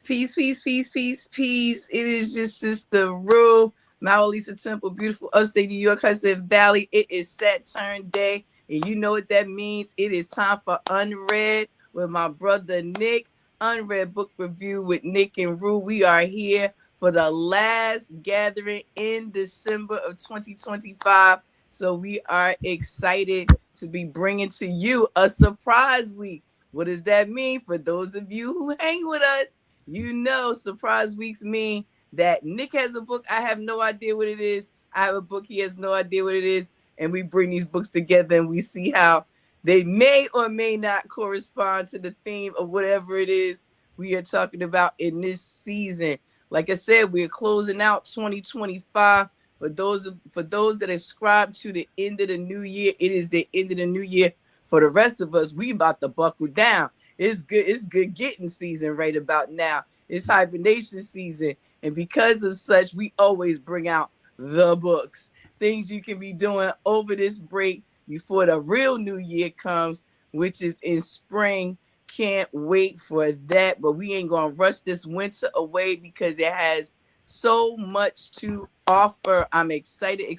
Peace, peace, peace, peace, peace. It is just Sister Roo, Mawulisatemple, beautiful upstate New York, Hudson Valley. It is Saturn Day, and you know what that means. It is time for UnRead with my brother Nick. UnRead Book Review with Nick and Roo. We are here for the last gathering in December of 2025. So we are excited to be bringing to you a surprise week. What does that mean? For those of you who hang with us, you know surprise weeks mean that Nick has a book. I have no idea what it is. I have a book. He has no idea what it is. And we bring these books together and we see how they may or may not correspond to the theme of whatever it is we are talking about in this season. Like I said, we're closing out 2025. For those that ascribe to the end of the new year, it is the end of the new year. For the rest of us, we about to buckle down. It's good getting season right about now. It's hibernation season. And because of such, we always bring out the books. Things you can be doing over this break before the real new year comes, which is in spring. Can't wait for that. But we ain't going to rush this winter away because it has so much to offer. I'm excited.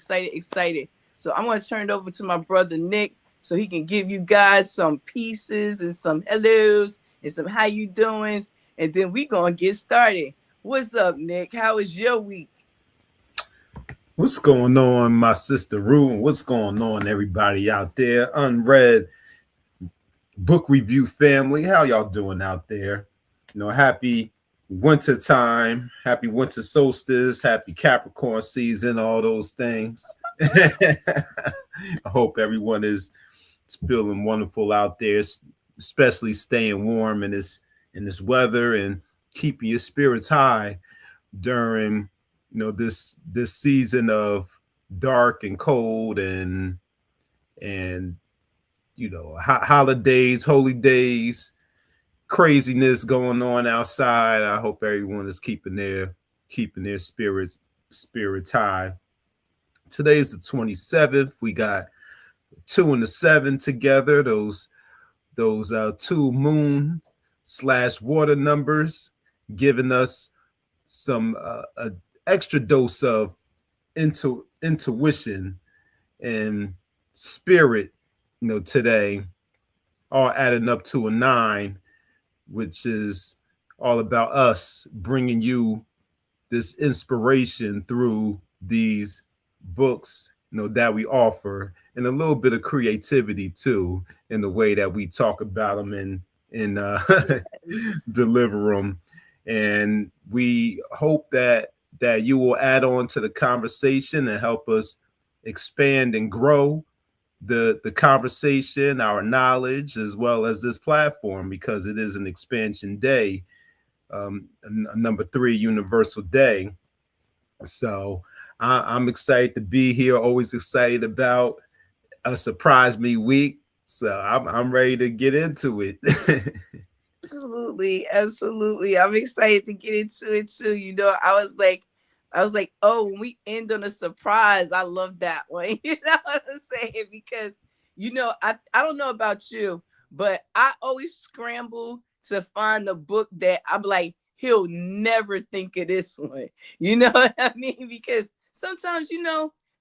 So I'm going to turn it over to my brother Nick so he can give you guys some pieces and some hellos and some how you doings. And then we going to get started. What's up, Nick? How is your week? What's going on, my sister Roo? What's going on, everybody out there? UnRead Book Review family. How y'all doing out there? You know, happy winter time, happy winter solstice, happy Capricorn season, all those things. I hope everyone is feeling wonderful out there, especially staying warm in this weather and keeping your spirits high during this season of dark and cold and holidays, holy days, craziness going on outside. I hope everyone is keeping their spirits high. Today's the 27th. We got 2 and the 7 together. Those 2 moon/water numbers, giving us some extra dose of intuition and spirit. Today, all adding up to a 9, which is all about us bringing you this inspiration through these books, that we offer, and a little bit of creativity too in the way that we talk about them and deliver them. And we hope that you will add on to the conversation and help us expand and grow the conversation, our knowledge, as well as this platform, because it is an expansion day, number 3 universal day. So I'm excited to be here. Always excited about a surprise me week. So I'm ready to get into it. Absolutely. I'm excited to get into it too. I was like, oh, when we end on a surprise, I love that one. You know what I'm saying? Because, I don't know about you, but I always scramble to find a book that I'm like, he'll never think of this one. You know what I mean? Because sometimes,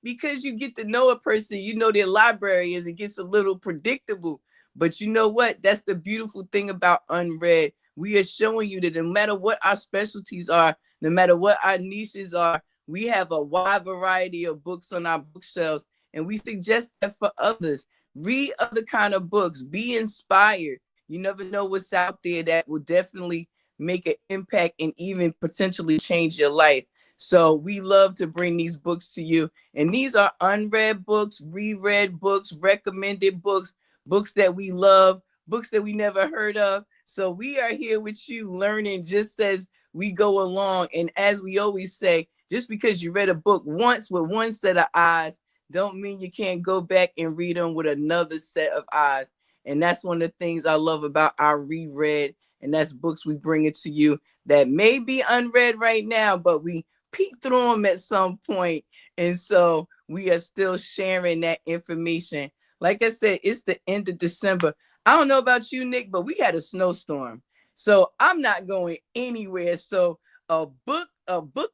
because you get to know a person, their library is, it gets a little predictable. But you know what? That's the beautiful thing about UnRead. We are showing you that no matter what our specialties are, no matter what our niches are, we have a wide variety of books on our bookshelves, and we suggest that for others. Read other kind of books. Be inspired. You never know what's out there that will definitely make an impact and even potentially change your life. So we love to bring these books to you. And these are unread books, reread books, recommended books, books that we love, books that we never heard of. So we are here with you learning just as we go along. And as we always say, just because you read a book once with one set of eyes, don't mean you can't go back and read them with another set of eyes. And that's one of the things I love about our reread. And that's books we bring it to you that may be unread right now, but we peek through them at some point. And so we are still sharing that information. Like I said, it's the end of December. I don't know about you, Nick, but we had a snowstorm. So I'm not going anywhere. So a book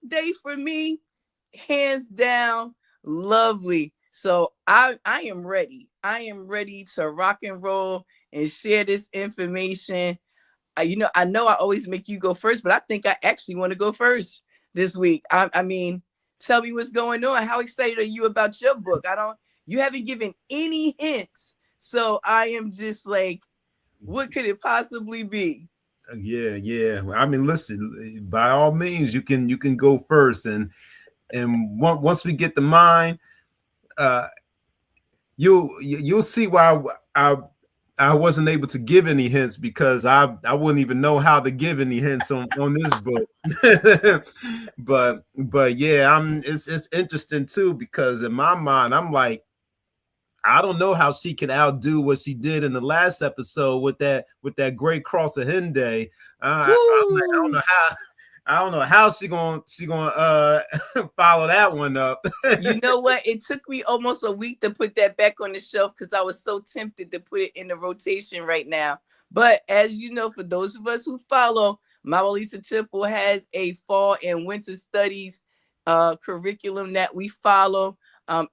day for me, hands down, lovely. So I am ready. I am ready to rock and roll and share this information. I know I always make you go first, but I think I actually want to go first this week. I mean, tell me what's going on. How excited are you about your book? You haven't given any hints. So I am just like, what could it possibly be? Yeah. I mean, listen, by all means, you can go first, and once we get to mine, uh, you'll see why I wasn't able to give any hints, because I wouldn't even know how to give any hints on this book. but yeah, it's interesting too, because in my mind I'm like, I don't know how she can outdo what she did in the last episode with that great cross of Henday. I don't Woo! know how. I don't know how she gonna follow that one up. You know what? It took me almost a week to put that back on the shelf because I was so tempted to put it in the rotation right now. But as you know, for those of us who follow, Mawulisatemple has a fall and winter studies curriculum that we follow.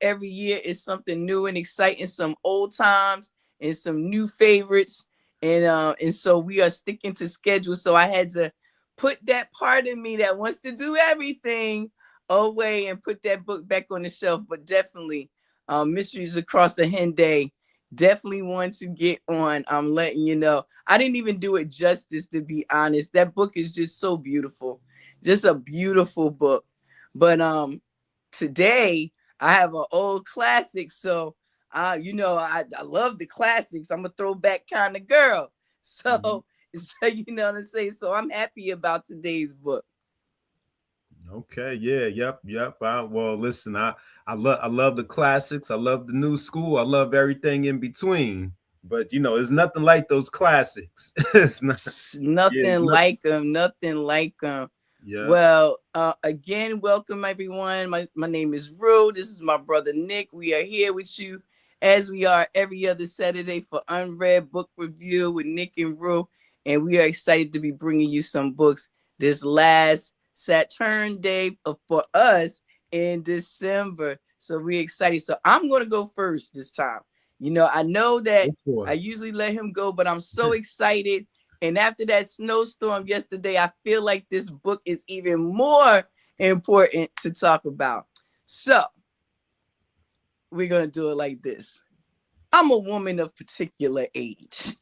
Every year is something new and exciting, some old times and some new favorites. And so we are sticking to schedule. So I had to put that part of me that wants to do everything away and put that book back on the shelf. But definitely, Mysteries Across the Henday, definitely want to get on. I'm letting you know. I didn't even do it justice, to be honest. That book is just so beautiful, just a beautiful book. But today I have an old classic, so I love the classics. I'm a throwback kind of girl, so so you know what I'm saying. So I'm happy about today's book. Okay, yeah, yep. Well, listen, I love the classics. I love the new school. I love everything in between. But it's nothing like those classics. It's not. Yeah, Nothing like them. Nothing like them. yeah. Well, again, welcome everyone. My name is Roo. This is my brother Nick. We are here with you as we are every other Saturday for UnRead Book Review with Nick and Roo. And we are excited to be bringing you some books this last Saturn Day for us in December. So we're excited. So I'm going to go first this time. I know that Go for I usually let him go, but I'm so excited. And after that snowstorm yesterday, I feel like this book is even more important to talk about. So we're going to do it like this. I'm a woman of particular age.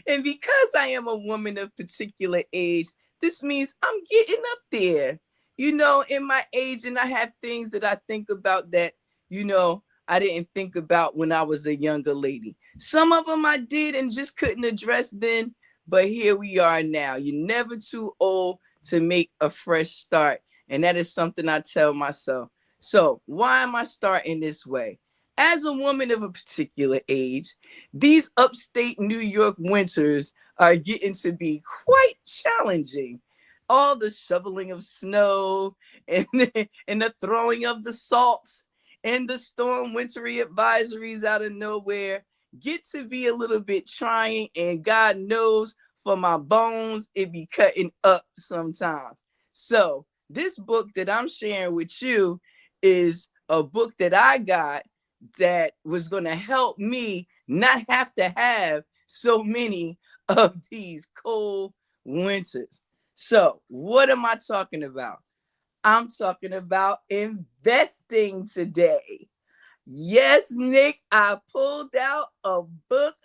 And because I am a woman of particular age, this means I'm getting up there, in my age. And I have things that I think about that, I didn't think about when I was a younger lady. Some of them I did and just couldn't address then. But here we are now. You're never too old to make a fresh start. And that is something I tell myself. So why am I starting this way? As a woman of a particular age, these upstate New York winters are getting to be quite challenging. All the shoveling of snow and the throwing of the salt and the storm wintry advisories out of nowhere get to be a little bit trying. And God knows for my bones, it be cutting up sometimes. So this book that I'm sharing with you is a book that I got that was going to help me not have to have so many of these cold winters. So what am I talking about? I'm talking about investing today. Yes, Nick, I pulled out a book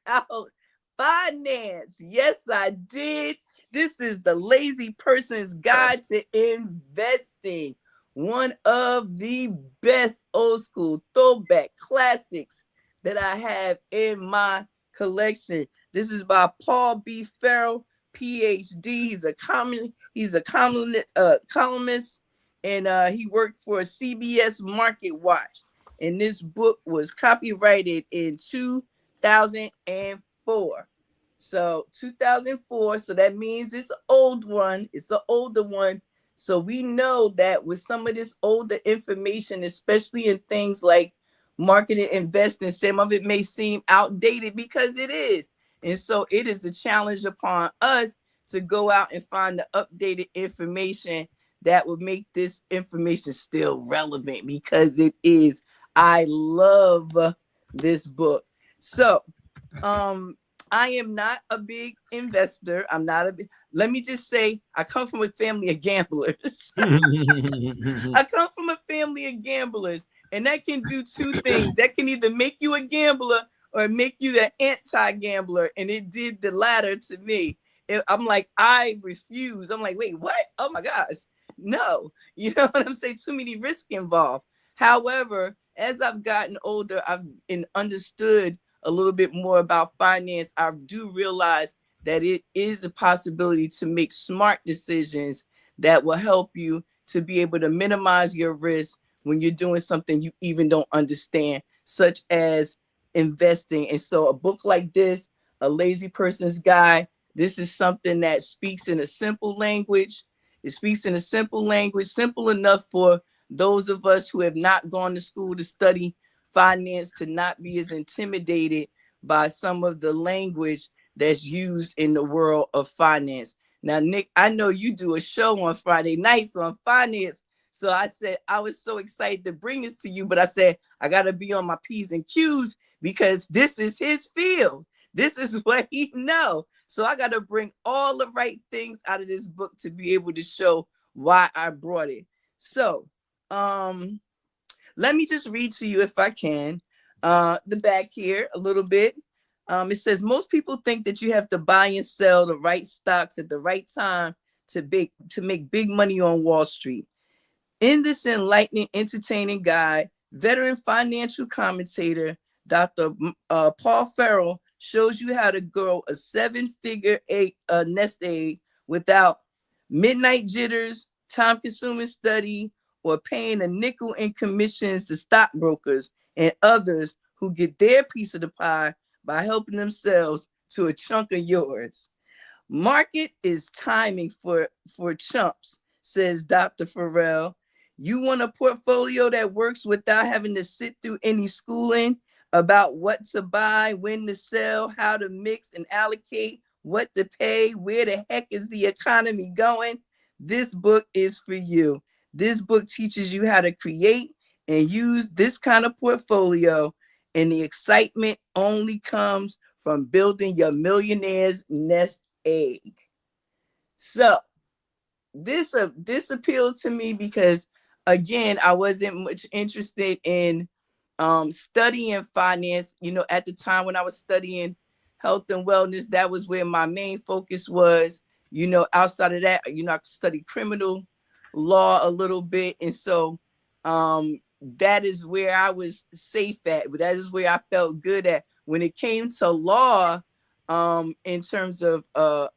about finance. Yes, I did. This is The Lazy Person's Guide to Investing, one of the best old school throwback classics that I have in my collection. This is by Paul B. Farrell, PhD. He's a columnist, and he worked for CBS Market Watch. And this book was copyrighted in 2004. So 2004, so that means it's an old one. It's an older one. So we know that with some of this older information, especially in things like marketing, investing, some of it may seem outdated because it is. And so it is a challenge upon us to go out and find the updated information that would make this information still relevant, because it is. I love this book. So I am not a big investor. I'm not a big, let me just say, I come from a family of gamblers. I come from a family of gamblers, and that can do two things. That can either make you a gambler or make you the anti-gambler. And it did the latter to me. I'm like, I refuse. I'm like, wait, what? Oh my gosh. No. You know what I'm saying? Too many risks involved. However, as I've gotten older, I've understood a little bit more about finance. I do realize that it is a possibility to make smart decisions that will help you to be able to minimize your risk when you're doing something you even don't understand, such as investing. And so a book like this, A Lazy Person's Guide, this is something that speaks in a simple language. It speaks in a simple language, simple enough for those of us who have not gone to school to study finance to not be as intimidated by some of the language that's used in the world of finance. Now, Nick, I know you do a show on Friday nights on finance. So I said, I was so excited to bring this to you, but I said, I got to be on my P's and Q's because this is his field. This is what he knows. So I got to bring all the right things out of this book to be able to show why I brought it. So let me just read to you, if I can, the back here a little bit. It says, most people think that you have to buy and sell the right stocks at the right time to make big money on Wall Street. In this enlightening, entertaining guide, veteran financial commentator Dr. Paul Farrell shows you how to grow a seven-figure nest egg without midnight jitters, time-consuming study, or paying a nickel in commissions to stockbrokers and others who get their piece of the pie by helping themselves to a chunk of yours. Market is timing for chumps, says Dr. Farrell. You want a portfolio that works without having to sit through any schooling about what to buy, when to sell, how to mix and allocate, what to pay, where the heck is the economy going? This book is for you. This book teaches you how to create and use this kind of portfolio, and the excitement only comes from building your millionaire's nest egg. So this appealed to me because, again, I wasn't much interested in studying finance. You know, at the time when I was studying health and wellness, that was where my main focus was. You know, outside of that, you know, I studied criminal law a little bit, and so that is where I was safe at. But that is where I felt good at. When it came to law, in terms of law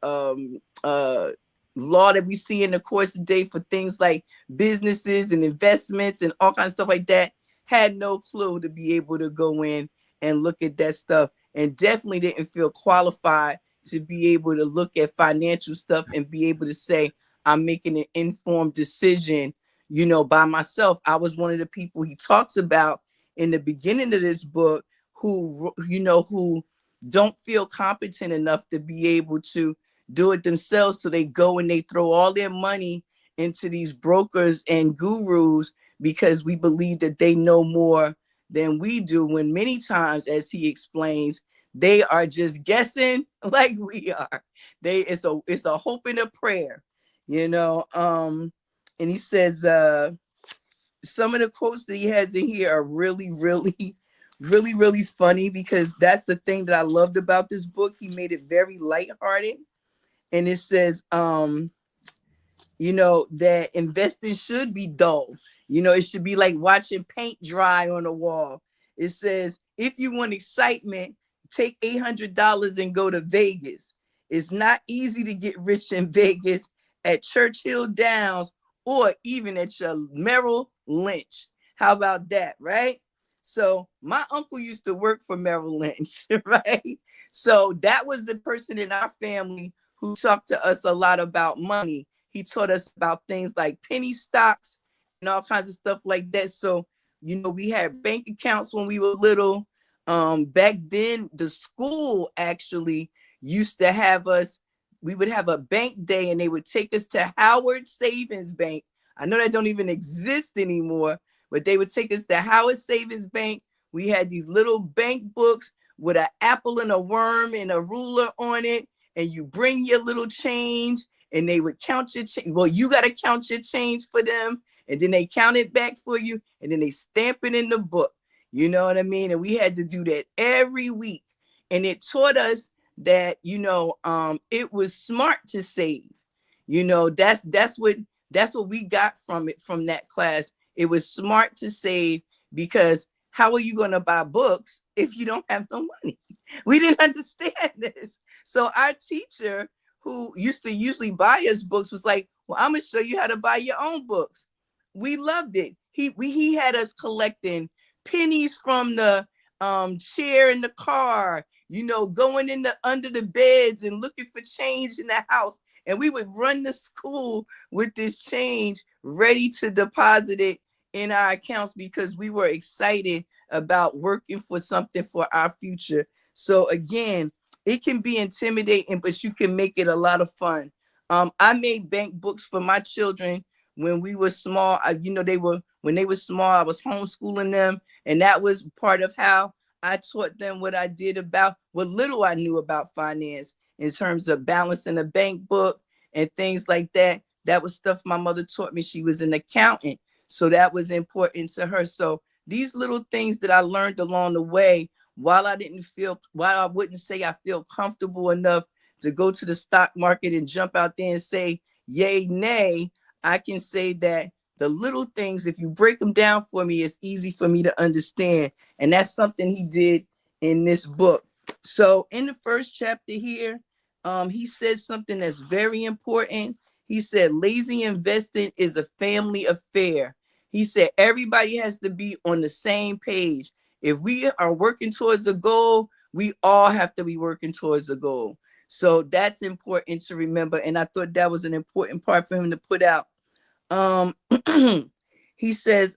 that we see in the course of the day for things like businesses and investments and all kinds of stuff like that, had no clue to be able to go in and look at that stuff, and definitely didn't feel qualified to be able to look at financial stuff and be able to say, I'm making an informed decision, you know, by myself. I was one of the people he talks about in the beginning of this book who, you know, who don't feel competent enough to be able to do it themselves. So they go and they throw all their money into these brokers and gurus because we believe that they know more than we do, when many times, as he explains, they are just guessing like we are. It's a hope and a prayer, you know. And he says some of the quotes that he has in here are really, really, really, really funny, because that's the thing that I loved about this book. He made it very lighthearted. And it says, you know, that investing should be dull. You know, it should be like watching paint dry on a wall. It says, if you want excitement, take $800 and go to Vegas. It's not easy to get rich in Vegas, at Churchill Downs, or even at your Merrill Lynch. How about that, right? So my uncle used to work for Merrill Lynch, right? So that was the person in our family who talked to us a lot about money. He taught us about things like penny stocks and all kinds of stuff like that. So, you know, we had bank accounts when we were little. Back then the school actually used to have us, we would have a bank day and they would take us to Howard Savings Bank. I know that don't even exist anymore, but they would take us to Howard Savings Bank. We had these little bank books with an apple and a worm and a ruler on it, and you bring your little change and they would count your change. Well, you got to count your change for them, and then they count it back for you, and then they stamp it in the book. You know what I mean? And we had to do that every week. And it taught us that, it was smart to save. That's what we got from it, from that class. It was smart to save, because how are you going to buy books if you don't have no money? We didn't understand this. So our teacher, who used to usually buy us books, was like, well, I'm going to show you how to buy your own books. We loved it. He had us collecting pennies from the chair in the car, going in under the beds and looking for change in the house. And we would run to school with this change ready to deposit it in our accounts, because we were excited about working for something for our future. So again, it can be intimidating, but you can make it a lot of fun. I made bank books for my children when we were small. When they were small, I was homeschooling them, and that was part of how I taught them what I did about what little I knew about finance, in terms of balancing a bank book and things like that. That was stuff my mother taught me. She was an accountant, so that was important to her. So these little things that I learned along the way, while I wouldn't say I feel comfortable enough to go to the stock market and jump out there and say yay, nay, I can say that the little things, if you break them down for me, it's easy for me to understand. And that's something he did in this book. So in the first chapter here, he says something that's very important. He said, lazy investing is a family affair. He said, everybody has to be on the same page. If we are working towards a goal, we all have to be working towards a goal. So that's important to remember. And I thought that was an important part for him to put out. He says,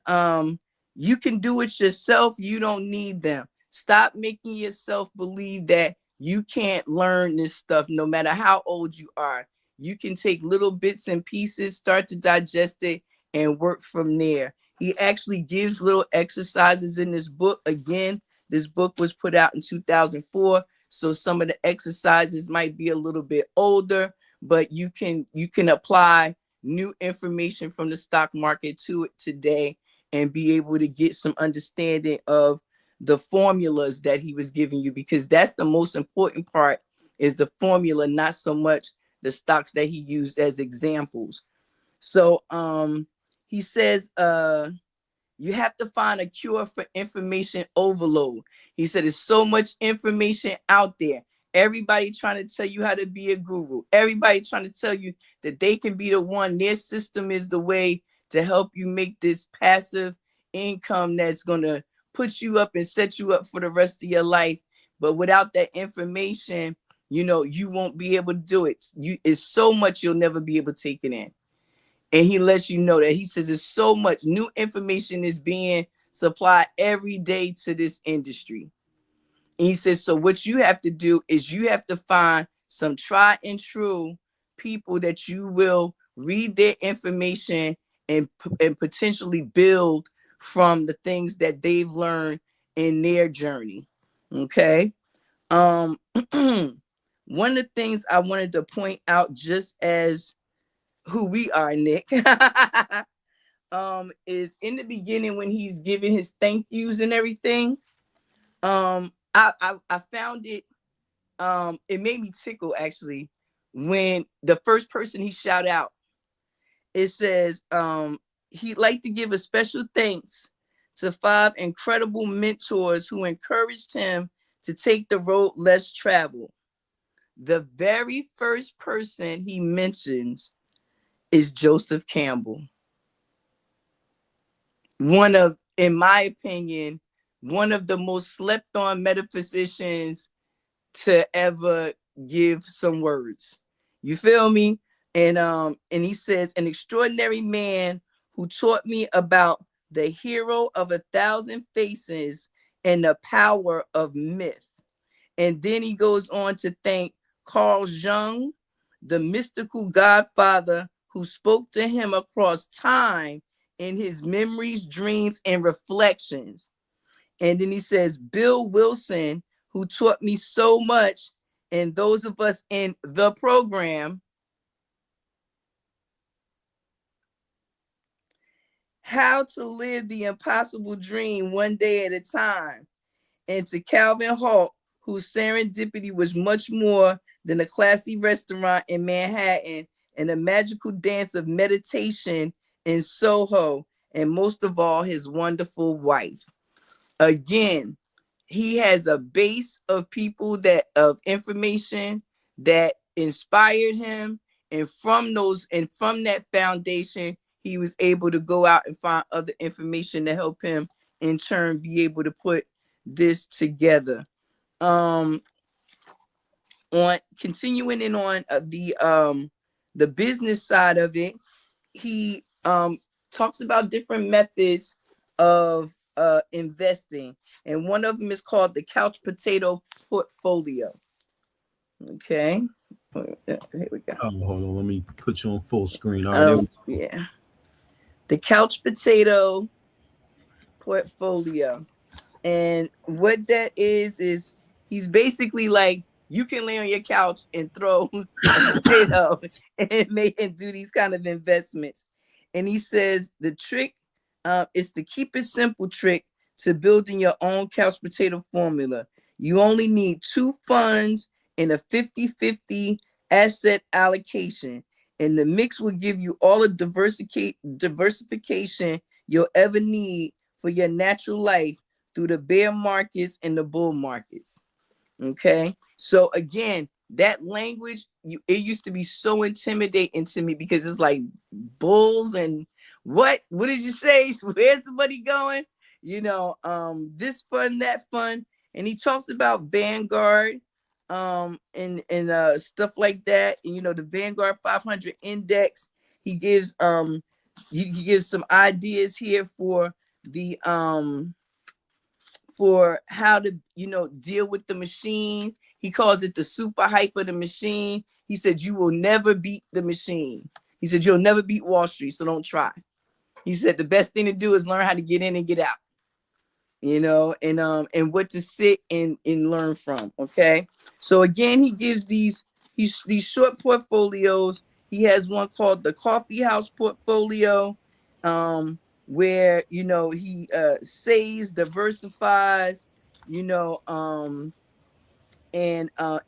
you can do it yourself. You don't need them. Stop making yourself believe that you can't learn this stuff no matter how old you are. You can take little bits and pieces, start to digest it, and work from there. He actually gives little exercises in this book. Again, this book was put out in 2004, so some of the exercises might be a little bit older, but you can apply new information from the stock market to it today and be able to get some understanding of the formulas that he was giving you, because that's the most important part, is the formula, not so much the stocks that he used as examples. So he says you have to find a cure for information overload. He said there's so much information out there. Everybody trying to tell you how to be a guru. Everybody trying to tell you that they can be the one. Their system is the way to help you make this passive income that's going to put you up and set you up for the rest of your life. But without that information, you won't be able to do it. It's so much you'll never be able to take it in. And he lets you know that. He says there's so much new information is being supplied every day to this industry. And he says, so what you have to do is you have to find some tried and true people that you will read their information and potentially build from the things that they've learned in their journey. Okay. One of the things I wanted to point out, just as who we are, Nick, is in the beginning when he's giving his thank yous and everything. I found it, it made me tickle actually, when the first person he shout out, it says, he'd like to give a special thanks to 5 incredible mentors who encouraged him to take the road less traveled. The very first person he mentions is Joseph Campbell. One of, in my opinion, one of the most slept on metaphysicians to ever give some words. You feel me? And he says, an extraordinary man who taught me about the hero of 1,000 faces and the power of myth. And then he goes on to thank Carl Jung, the mystical godfather who spoke to him across time in his memories, dreams, and reflections. And then he says, Bill Wilson, who taught me so much, and those of us in the program, how to live the impossible dream one day at a time. And to Calvin Hall, whose serendipity was much more than a classy restaurant in Manhattan and a magical dance of meditation in Soho, and most of all, his wonderful wife. Again, he has a base of people of information that inspired him, and from that foundation, he was able to go out and find other information to help him in turn be able to put this together. On continuing in on the business side of it, he talks about different methods of investing, and one of them is called the couch potato portfolio. Okay, here we go. Oh, hold on, let me put you on full screen. All right, yeah, the couch potato portfolio. And what that is he's basically like, you can lay on your couch and throw a potato and do these kind of investments. And he says the trick is to keep it simple trick to building your own couch potato formula. You only need 2 funds and a 50-50 asset allocation. And the mix will give you all the diversification you'll ever need for your natural life through the bear markets and the bull markets. Okay, so again, that language, it used to be so intimidating to me because it's like bulls and what did you say? Where's the money going? This fund, that fund, and he talks about Vanguard, and stuff like that. And the Vanguard 500 index. He gives he gives some ideas here for the for how to deal with the machine. He calls it the super hype of the machine. He said you will never beat the machine. He said you'll never beat Wall Street, so don't try. He said the best thing to do is learn how to get in and get out, and what to sit and learn from. Okay, so again, he gives these short portfolios. He has one called the Coffee House portfolio, where he saves, diversifies, and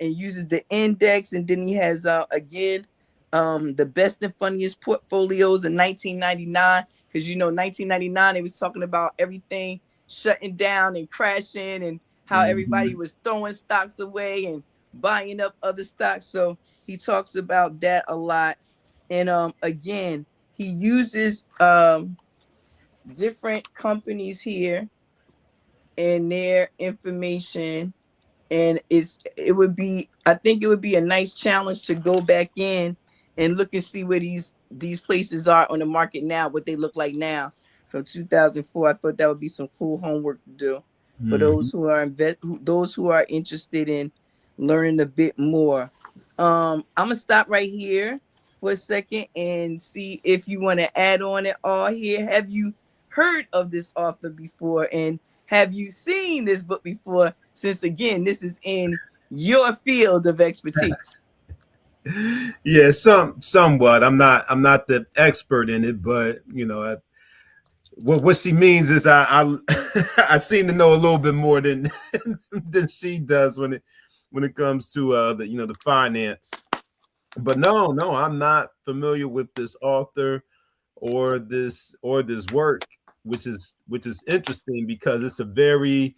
uses the index. And then he has again the best and funniest portfolios in 1999, because 1999 it was talking about everything shutting down and crashing, and how everybody was throwing stocks away and buying up other stocks. So he talks about that a lot. And again, he uses different companies here and their information, and it would be a nice challenge to go back in and look and see where these places are on the market now, what they look like now from 2004. I thought that would be some cool homework to do for those who are interested in learning a bit more. I'm gonna stop right here for a second and see if you want to add on it all here. Have you heard of this author before, and have you seen this book before, since again this is in your field of expertise? Yeah, somewhat. I'm not the expert in it, but what she means is I I seem to know a little bit more than than she does when it comes to the finance. But no, I'm not familiar with this author or this work, which is interesting because it's a very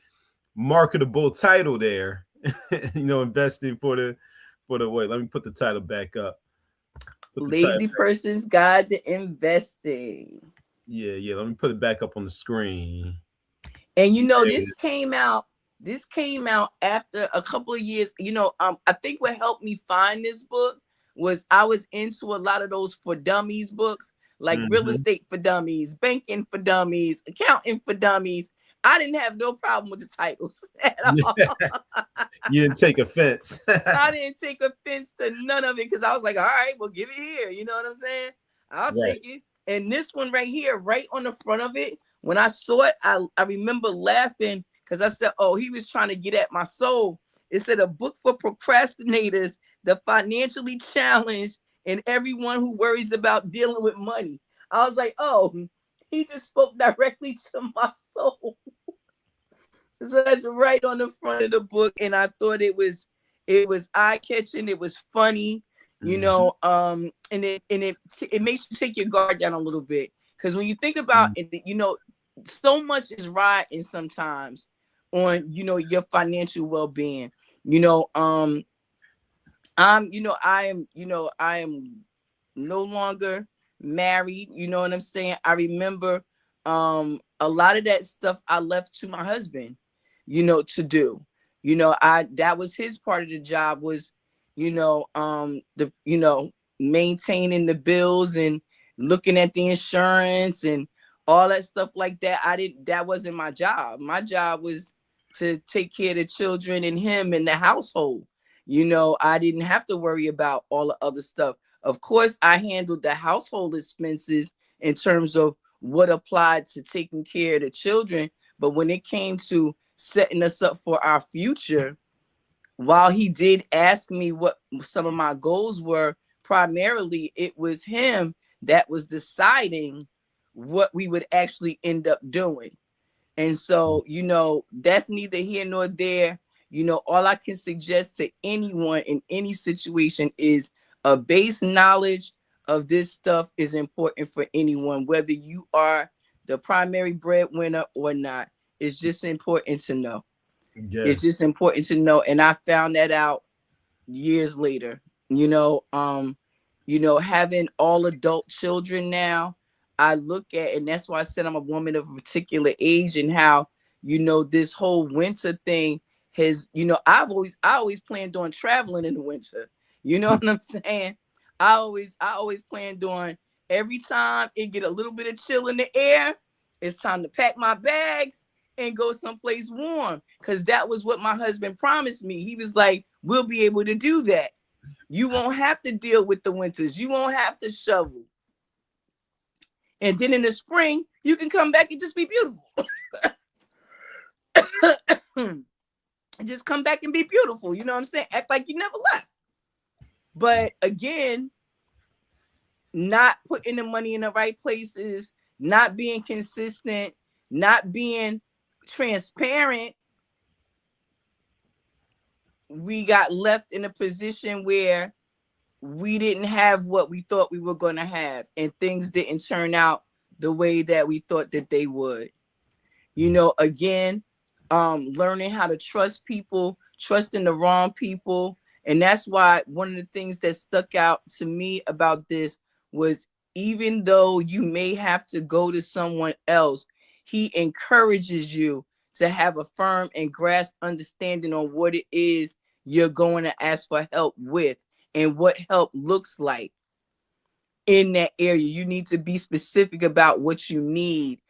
marketable title there. Investing for the wait. Let me put the title back up. Lazy Person's Guide to Investing. Yeah. Let me put it back up on the screen. And this came out after a couple of years. I think what helped me find this book was I was into a lot of those for dummies books, like real estate for dummies, banking for dummies, accounting for dummies. I didn't have no problem with the titles at all. You didn't take offense. I didn't take offense to none of it because I was like, all right, well, give it here. You know what I'm saying? I'll Right. take it. And this one right here, right on the front of it, when I saw it, I remember laughing because I said, oh, he was trying to get at my soul. It said a book for procrastinators, the financially challenged, and everyone who worries about dealing with money. I was like, oh, he just spoke directly to my soul. So that's right on the front of the book, and I thought it was eye catching. It was funny, you know, and it makes you take your guard down a little bit because when you think about it, you know, so much is riding sometimes on your financial well being. I am no longer married. You know what I'm saying? I remember a lot of that stuff I left to my husband, to do. That was his part of the job was, maintaining the bills and looking at the insurance and all that stuff like that. That wasn't my job. My job was to take care of the children and him and the household. I didn't have to worry about all the other stuff. Of course, I handled the household expenses in terms of what applied to taking care of the children. But when it came to setting us up for our future, while he did ask me what some of my goals were, primarily it was him that was deciding what we would actually end up doing. And so, that's neither here nor there. All I can suggest to anyone in any situation is a base knowledge of this stuff is important for anyone, whether you are the primary breadwinner or not. It's just important to know. Yes. It's just important to know. And I found that out years later. Having all adult children now, I look at, and that's why I said I'm a woman of a particular age, and how, this whole winter thing has, I always planned on traveling in the winter. You know what I'm saying? I always planned on every time it get a little bit of chill in the air, it's time to pack my bags and go someplace warm. Cause that was what my husband promised me. He was like, we'll be able to do that. You won't have to deal with the winters. You won't have to shovel. And then in the spring, you can come back and just be beautiful. Just come back and be beautiful. You know what I'm saying? Act like you never left. But again, not putting the money in the right places, not being consistent, not being transparent, we got left in a position where we didn't have what we thought we were going to have, and things didn't turn out the way that we thought that they would. Again, learning how to trust people, trusting the wrong people. And that's why one of the things that stuck out to me about this was, even though you may have to go to someone else, he encourages you to have a firm and grasp understanding on what it is you're going to ask for help with and what help looks like in that area. You need to be specific about what you need,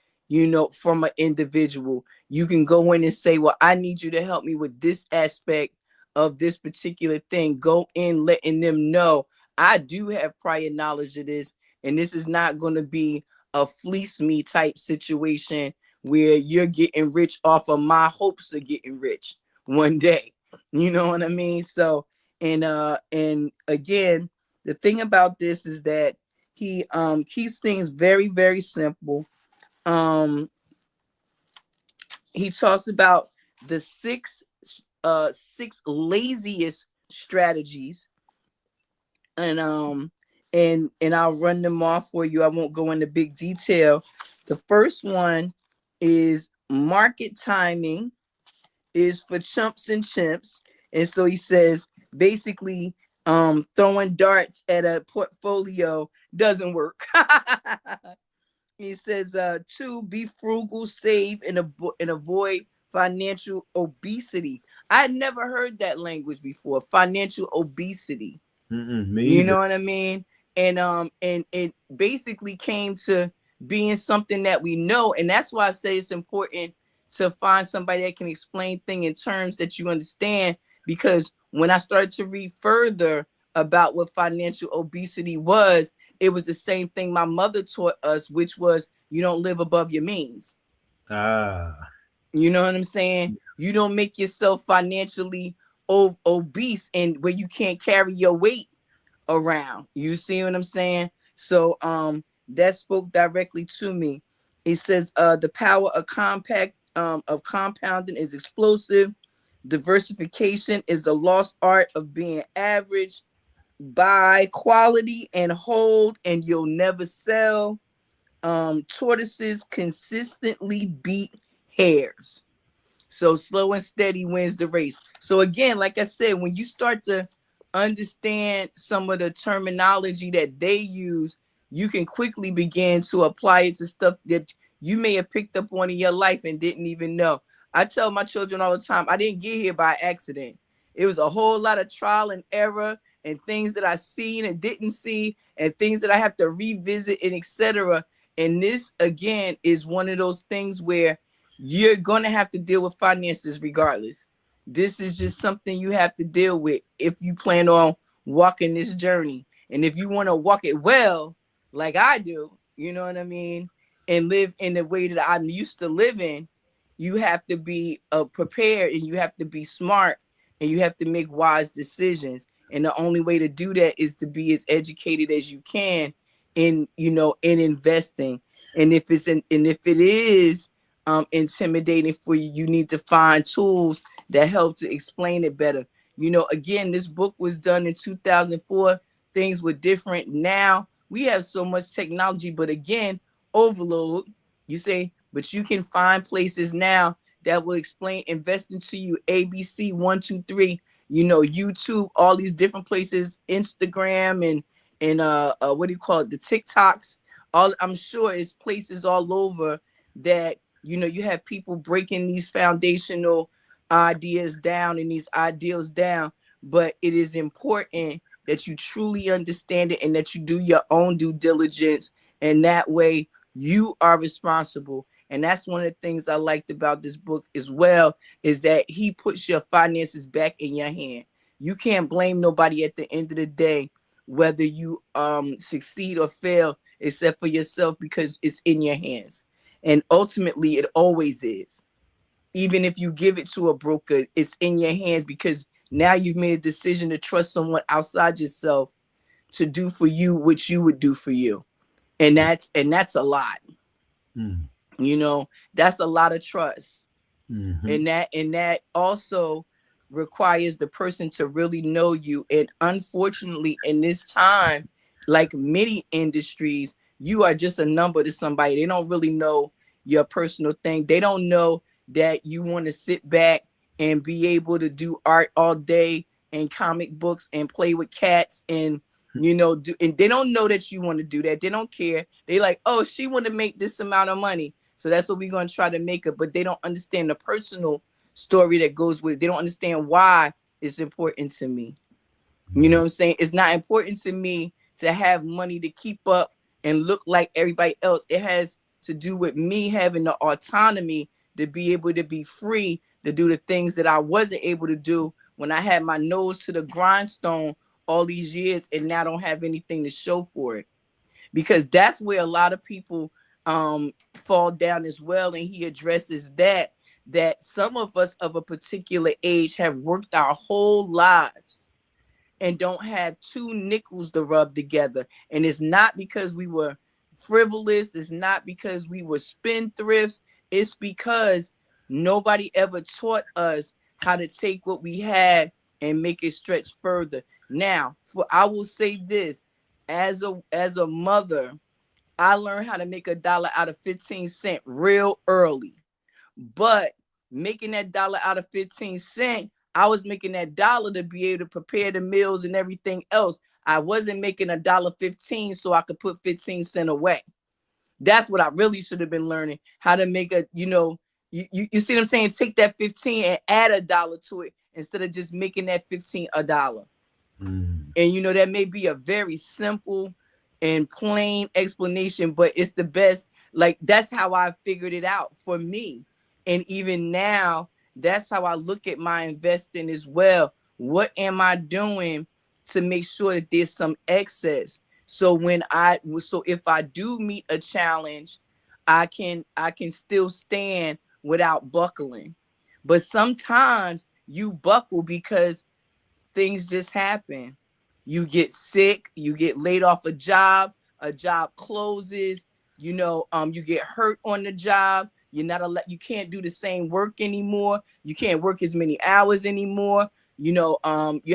from an individual. You can go in and say, well, I need you to help me with this aspect of this particular thing. Go in letting them know I do have prior knowledge of this, and this is not going to be a fleece me type situation where you're getting rich off of my hopes of getting rich one day. You know what I mean? So, and again, the thing about this is that he keeps things very, very simple. He talks about the six laziest strategies, and I'll run them off for you. I won't go into big detail. The first one is market timing is for chumps and chimps. And so he says, basically, throwing darts at a portfolio doesn't work. He says, 2, be frugal, save, and avoid financial obesity. I had never heard that language before, financial obesity. You know what I mean? And it basically came to being something that we know. And that's why I say it's important to find somebody that can explain things in terms that you understand. Because when I started to read further about what financial obesity was, it was the same thing my mother taught us, which was you don't live above your means. Ah. You know what I'm saying? You don't make yourself financially obese and where you can't carry your weight around. You see what I'm saying? So that spoke directly to me. It says the power of compounding is explosive. Diversification is the lost art of being average. Buy quality and hold, and you'll never sell. Tortoises consistently beat hares. So slow and steady wins the race. So again, like I said, when you start to understand some of the terminology that they use, you can quickly begin to apply it to stuff that you may have picked up on in your life and didn't even know. I tell my children all the time, I didn't get here by accident. It was a whole lot of trial and error and things that I seen and didn't see and things that I have to revisit and etc. And this again is one of those things where you're going to have to deal with finances regardless. This is just something you have to deal with if you plan on walking this journey. And if you want to walk it well, like I do, you know what I mean, and live in the way that I'm used to living, you have to be prepared and you have to be smart and you have to make wise decisions. And the only way to do that is to be as educated as you can in, you know, in investing. And if it is intimidating for you, you need to find tools that help to explain it better. You know, again, this book was done in 2004. Things were different. Now we have so much technology, but again, overload. You say, but you can find places now that will explain investing to you. ABC 123. You know, YouTube, all these different places, Instagram and what do you call it? The TikToks. All I'm sure is places all over that, you know, you have people breaking these foundational ideas down and these ideals down. But it is important that you truly understand it and that you do your own due diligence. And that way you are responsible. And that's one of the things I liked about this book as well, is that he puts your finances back in your hand. You can't blame nobody at the end of the day, whether you succeed or fail, except for yourself, because it's in your hands. And ultimately, it always is. Even if you give it to a broker, it's in your hands because now you've made a decision to trust someone outside yourself to do for you what you would do for you. And that's a lot. Mm. You know, that's a lot of trust. Mm-hmm. And that also requires the person to really know you. And unfortunately, in this time, like many industries, you are just a number to somebody. They don't really know your personal thing. They don't know that you want to sit back and be able to do art all day and comic books and play with cats and, you know, and they don't know that you want to do that. They don't care. They like, oh, she want to make this amount of money, so that's what we're going to try to make it. But they don't understand the personal story that goes with it. They don't understand why it's important to me. You know what I'm saying? It's not important to me to have money to keep up and look like everybody else. It has to do with me having the autonomy to be able to be free to do the things that I wasn't able to do when I had my nose to the grindstone all these years and now don't have anything to show for it. Because that's where a lot of people fall down as well. And he addresses that some of us of a particular age have worked our whole lives and don't have two nickels to rub together. And it's not because we were frivolous. It's not because we were spendthrifts. It's because nobody ever taught us how to take what we had and make it stretch further. Now, I will say this, as a mother, I learned how to make $1 out of 15 cents real early. But making that dollar out of 15 cents, I was making that dollar to be able to prepare the meals and everything else. I wasn't making $1.15 so I could put 15 cents away. That's what I really should have been learning, how to make a, you know, you see what I'm saying? Take that 15 and add $1 to it instead of just making that 15 $1. Mm. And you know, that may be a very simple and plain explanation, but it's the best. Like, that's how I figured it out for me. And even now, that's how I look at my investing as well. What am I doing to make sure that there's some excess? So if I do meet a challenge, I can still stand without buckling. But sometimes you buckle because things just happen. You get sick, you get laid off a job closes, you get hurt on the job. You can't do the same work anymore. You can't work as many hours anymore. You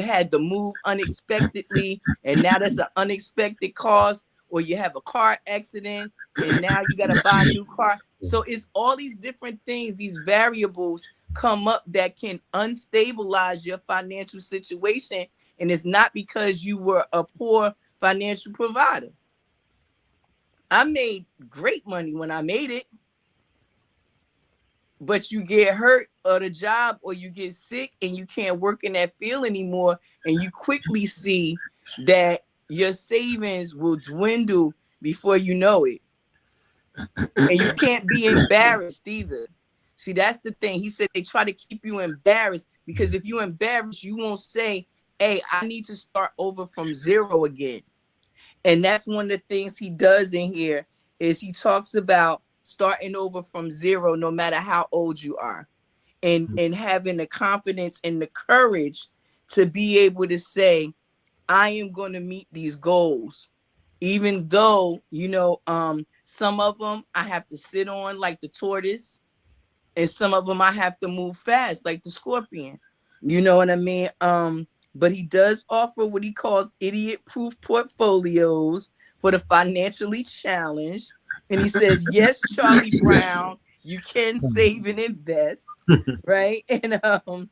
had to move unexpectedly, and now that's an unexpected cost, or you have a car accident and now you got to buy a new car. So it's all these different things, these variables come up that can unstabilize your financial situation. And it's not because you were a poor financial provider. I made great money when I made it, but you get hurt at a job or you get sick and you can't work in that field anymore. And you quickly see that your savings will dwindle before you know it. And you can't be embarrassed either. See, that's the thing. He said they try to keep you embarrassed, because if you're embarrassed, you won't say, hey, I need to start over from zero again. And that's one of the things he does in here, is he talks about starting over from zero, no matter how old you are, and having the confidence and the courage to be able to say, I am going to meet these goals. Even though, some of them I have to sit on like the tortoise, and some of them I have to move fast like the scorpion. You know what I mean? But he does offer what he calls idiot-proof portfolios for the financially challenged. And he says, yes, Charlie Brown, you can save and invest, right? And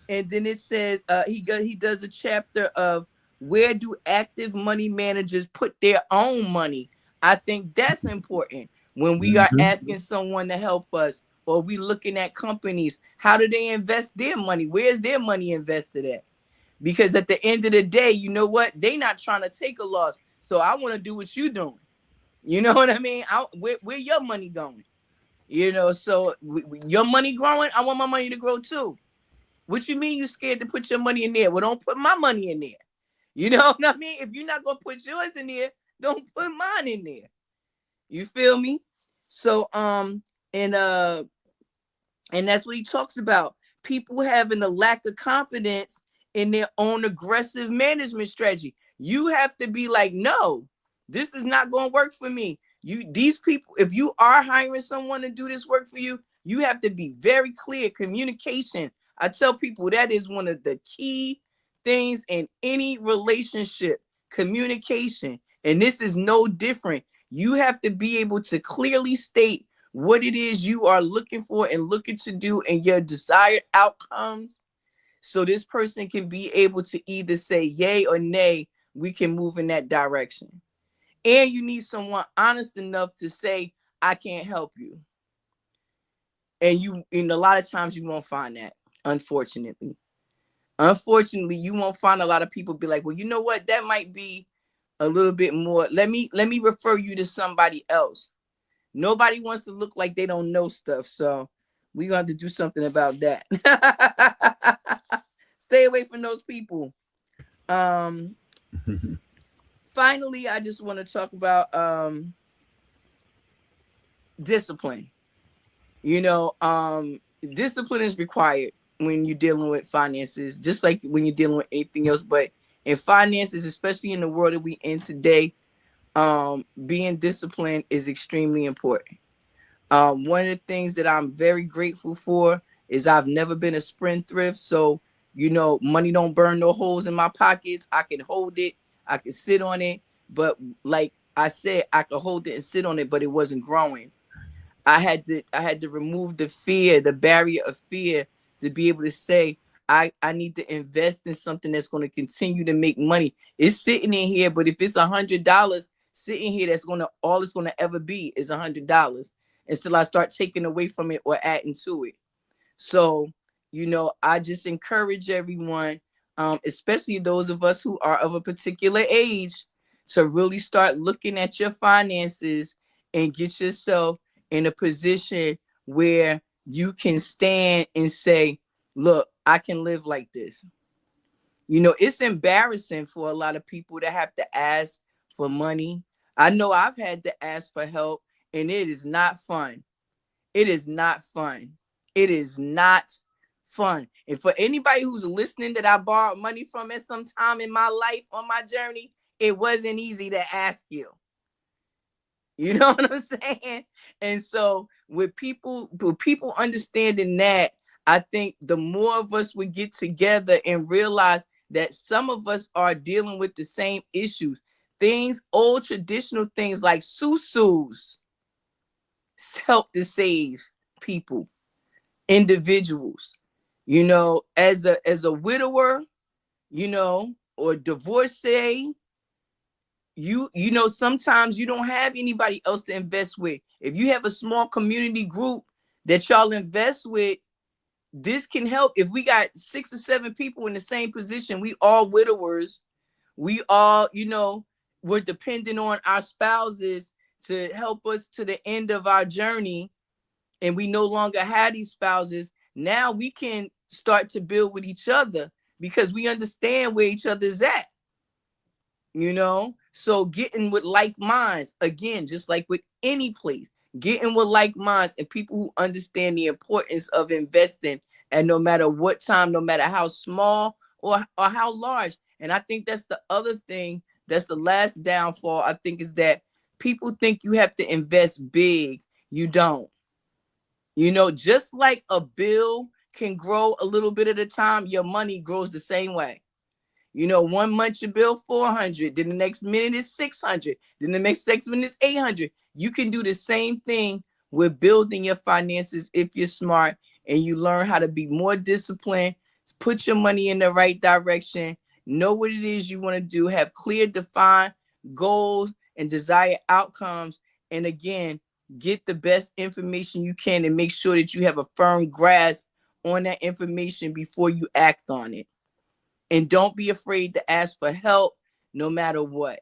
then it says he does a chapter of where do active money managers put their own money. I think that's important when we are asking someone to help us, or we looking at companies. How do they invest their money? Where's their money invested at? Because at the end of the day, you know what? They not trying to take a loss. So I want to do what you doing. You know what I mean? Where your money going? So your money growing, I want my money to grow too. What you mean you scared to put your money in there? Well, don't put my money in there. You know what I mean? If you're not going to put yours in there, don't put mine in there. You feel me? So, and that's what he talks about. People having a lack of confidence in their own aggressive management strategy. You have to be like, no, this is not going to work for me. These people, if you are hiring someone to do this work for you, you have to be very clear. Communication. I tell people that is one of the key things in any relationship, communication. And this is no different. You have to be able to clearly state what it is you are looking for and looking to do and your desired outcomes. So this person can be able to either say yay or nay, we can move in that direction. And you need someone honest enough to say, I can't help you. And a lot of times you won't find that, unfortunately. Unfortunately, you won't find a lot of people be like, well, you know what? That might be a little bit more. Let me refer you to somebody else. Nobody wants to look like they don't know stuff. So we're going to have to do something about that. Stay away from those people. Finally, I just want to talk about discipline. Discipline is required when you're dealing with finances, just like when you're dealing with anything else. But in finances, especially in the world that we in today, being disciplined is extremely important. One of the things that I'm very grateful for is I've never been a spendthrift. So, money don't burn no holes in my pockets. I can hold it. I can sit on it. But like I said, I could hold it and sit on it, but it wasn't growing. I had to remove the fear, the barrier of fear, to be able to say, I need to invest in something that's going to continue to make money. It's sitting in here, but if it's $100 sitting here, all it's going to ever be is $100 until I start taking away from it or adding to it. So, I just encourage everyone, especially those of us who are of a particular age, to really start looking at your finances and get yourself in a position where you can stand and say, look, I can live like this. You know, it's embarrassing for a lot of people to have to ask for money. I know I've had to ask for help, and it is not fun. It is not fun. It is not fun. And for anybody who's listening that I borrowed money from at some time in my life on my journey, it wasn't easy to ask you. You know what I'm saying? And so with people understanding that, I think the more of us would get together and realize that some of us are dealing with the same issues. Things, old traditional things like susus help to save people, individuals. You know, as a widower, you know, or divorcee, you know, sometimes you don't have anybody else to invest with. If you have a small community group that y'all invest with, this can help. If we got 6 or 7 people in the same position, we all widowers, we all, you know, we're dependent on our spouses to help us to the end of our journey, and we no longer have these spouses. Now we can start to build with each other because we understand where each other's at. You know, so getting with like minds, again, just like with any place, getting with like minds and people who understand the importance of investing, and no matter what time, no matter how small or how large. And I think that's the other thing, that's the last downfall, I think, is that people think you have to invest big. You don't. You know, just like a bill can grow a little bit at a time, your money grows the same way. You know, 1 month you bill 400, then the next minute is 600, then the next 6 minutes 800. You can do the same thing with building your finances if you're smart and you learn how to be more disciplined, put your money in the right direction, know what it is you want to do, have clear, defined goals and desired outcomes. And again, get the best information you can and make sure that you have a firm grasp on that information before you act on it. And don't be afraid to ask for help no matter what.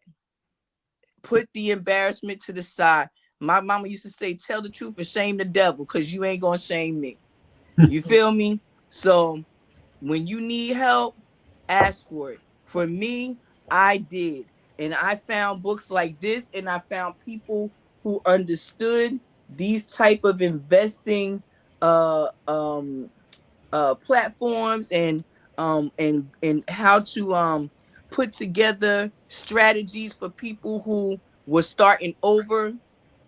Put the embarrassment to the side. My mama used to say, tell the truth and shame the devil, because you ain't going to shame me. You feel me? So when you need help, ask for it. For me, I did. And I found books like this, and I found people who understood these type of investing platforms and how to put together strategies for people who were starting over,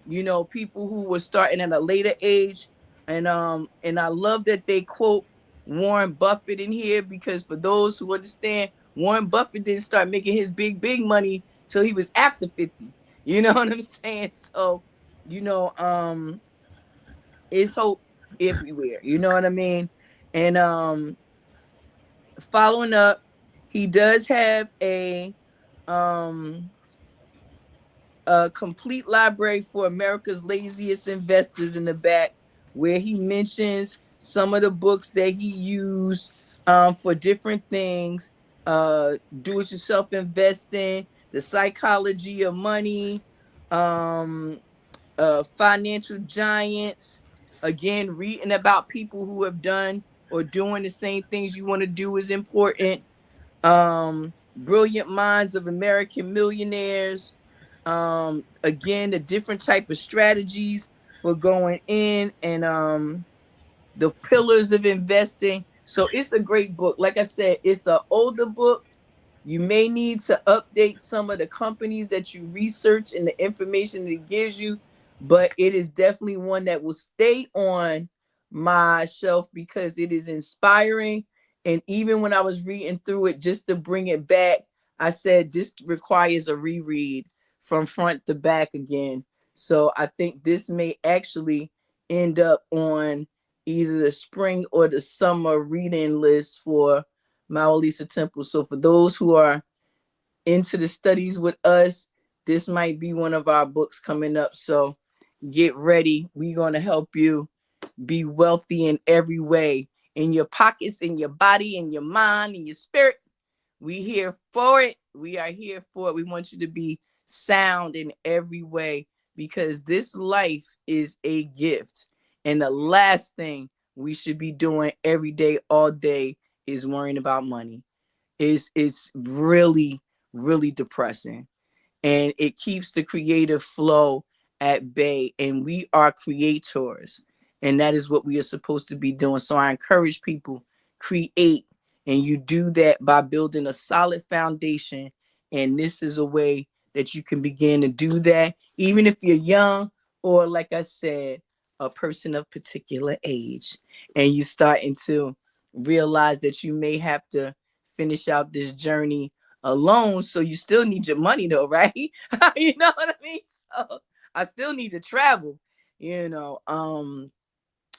you know, people who were starting at a later age. And I love that they quote Warren Buffett in here, because for those who understand, Warren Buffett didn't start making his big money till he was after 50. You know what I'm saying? So, you know, it's hope everywhere. You know what I mean? And following up, he does have um a complete library for America's laziest investors in the back, where he mentions some of the books that he used for different things. Do-it-yourself investing, the psychology of money, um, financial giants. Again, reading about people who have done or doing the same things you want to do is important. Brilliant Minds of American Millionaires. Again, the different type of strategies for going in, and the pillars of investing. So it's a great book. Like I said, it's an older book. You may need to update some of the companies that you research and the information that it gives you, but it is definitely one that will stay on my shelf because it is inspiring. And even when I was reading through it, just to bring it back, I said this requires a reread from front to back again. So I think this may actually end up on either the spring or the summer reading list for Mawulisatemple. So for those who are into the studies with us, this might be one of our books coming up. So get ready. We're going to help you be wealthy in every way, in your pockets, in your body, in your mind, in your spirit. We here for it. We are here for it. We want you to be sound in every way, because this life is a gift. And the last thing we should be doing every day, all day, is worrying about money. It's really, really depressing, and it keeps the creative flow at bay. And we are creators, and that is what we are supposed to be doing. So I encourage people, create, and you do that by building a solid foundation. And this is a way that you can begin to do that, even if you're young, or like I said, a person of particular age, and you starting to realize that you may have to finish out this journey alone. So you still need your money though, right? You know what I mean? So I still need to travel, you know.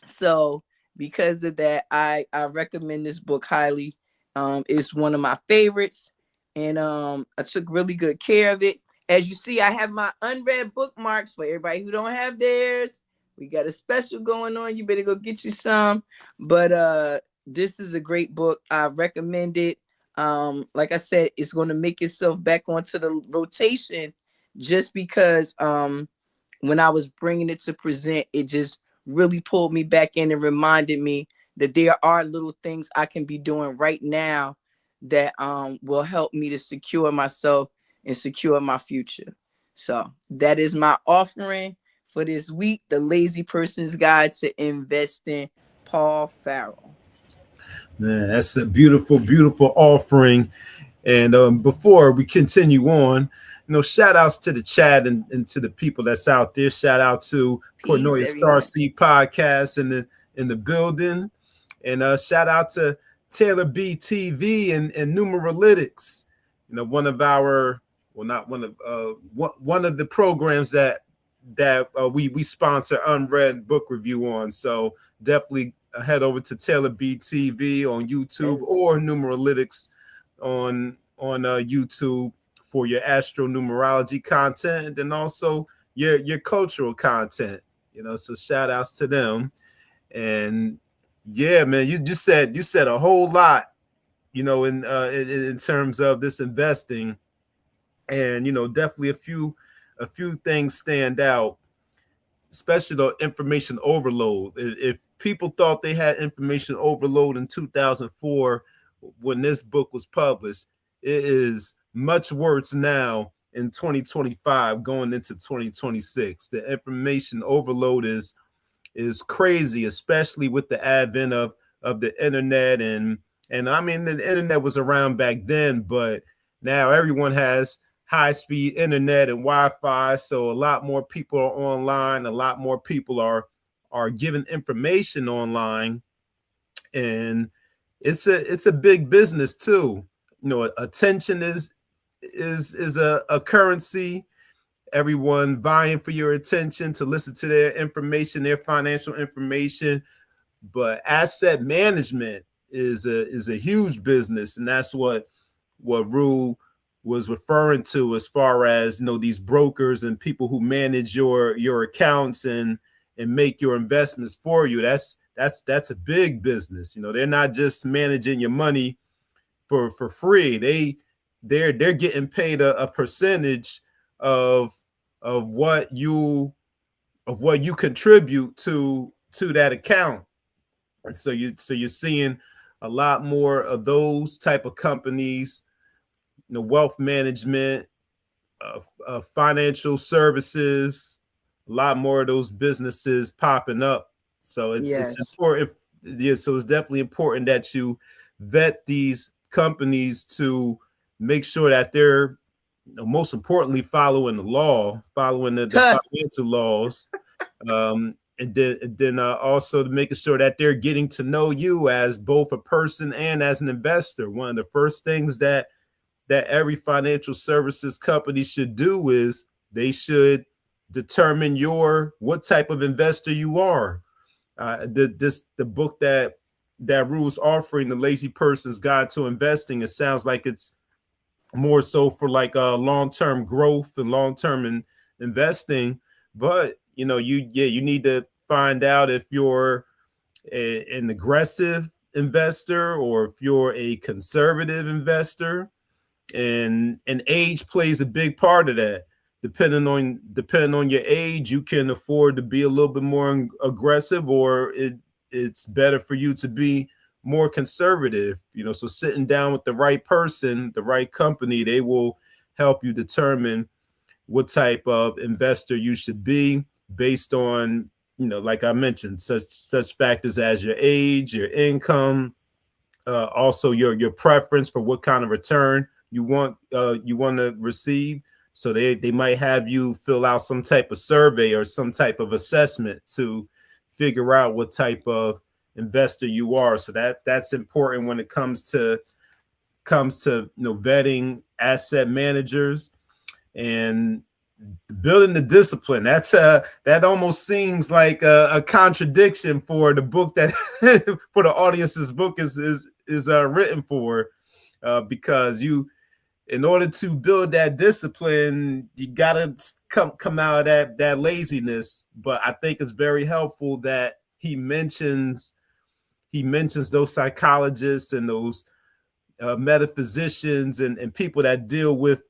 So because of that, I recommend this book highly. It's one of my favorites, and I took really good care of it. As you see, I have my unread bookmarks for everybody who don't have theirs. We got a special going on. You better go get you some. But this is a great book. I recommend it. Like I said, it's going to make itself back onto the rotation, just because when I was bringing it to present, it just really pulled me back in and reminded me that there are little things I can be doing right now that will help me to secure myself and secure my future. So that is my offering for this week, The Lazy Person's Guide to Investing, Paul Farrell. Man, that's a beautiful, beautiful offering. And before we continue on, shout outs to the chat and to the people that's out there. Shout out to Portnoy Starseed Podcast in the building. And shout out to Taylor B TV and Numeralytics. One of our, well, not one of the programs that we sponsor UnRead Book Review on. So definitely head over to Taylor B TV on YouTube or Numeralytics on YouTube for your astronumerology content, and also your cultural content. So shout outs to them. And yeah, man, you said a whole lot, in terms of this investing. And definitely a few things stand out, especially the information overload. If people thought they had information overload in 2004 when this book was published, it is much worse now in 2025 going into 2026. The information overload is crazy, especially with the advent of the internet. And I mean, the internet was around back then, but now everyone has high-speed internet and Wi-Fi, so a lot more people are online. A lot more people are giving information online, and it's a big business too. Attention is a currency. Everyone vying for your attention to listen to their information, their financial information. But asset management is a huge business, and that's what Roo was referring to as far as these brokers and people who manage your accounts and make your investments for you. That's a big business. They're not just managing your money for free. They're getting paid a percentage of what you contribute to that account. And so you're seeing a lot more of those type of companies, wealth management, financial services, a lot more of those businesses popping up. So it's important. Yeah, so it's definitely important that you vet these companies to make sure that they're, most importantly, following the law, following the financial laws, and then also to making sure that they're getting to know you as both a person and as an investor. One of the first things that every financial services company should do is they should determine what type of investor you are. The book that Rue's offering, The Lazy Person's Guide to Investing, it sounds like it's more so for like long-term growth and long-term investing. But you need to find out if you're an aggressive investor or if you're a conservative investor. And age plays a big part of that. depending on your age, you can afford to be a little bit more aggressive, or it's better for you to be more conservative. So sitting down with the right person, the right company, they will help you determine what type of investor you should be based on, like I mentioned, such factors as your age, your income, also your preference for what kind of return you want to receive. So they might have you fill out some type of survey or some type of assessment to figure out what type of investor you are. So that's important when it comes to vetting asset managers and building the discipline. That almost seems like a contradiction for the book that for the audience's book is written for, because in order to build that discipline, you gotta come out of that laziness. But I think it's very helpful that he mentions those psychologists and those metaphysicians and people that deal with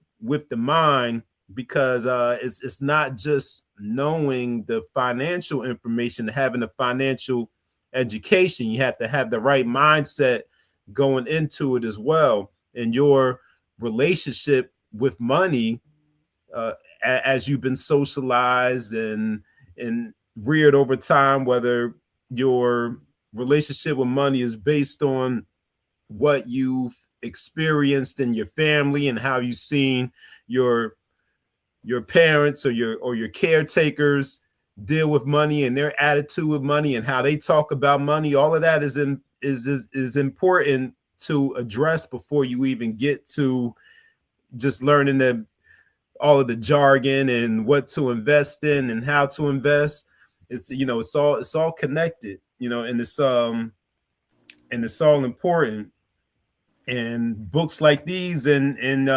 the mind, because it's not just knowing the financial information, having a financial education. You have to have the right mindset going into it as well. And your relationship with money, as you've been socialized and reared over time, whether your relationship with money is based on what you've experienced in your family and how you've seen your parents or your caretakers deal with money and their attitude with money and how they talk about money. All of that is important to address before you even get to just learning all of the jargon and what to invest in and how to invest. It's all connected, and it's all important. And books like these and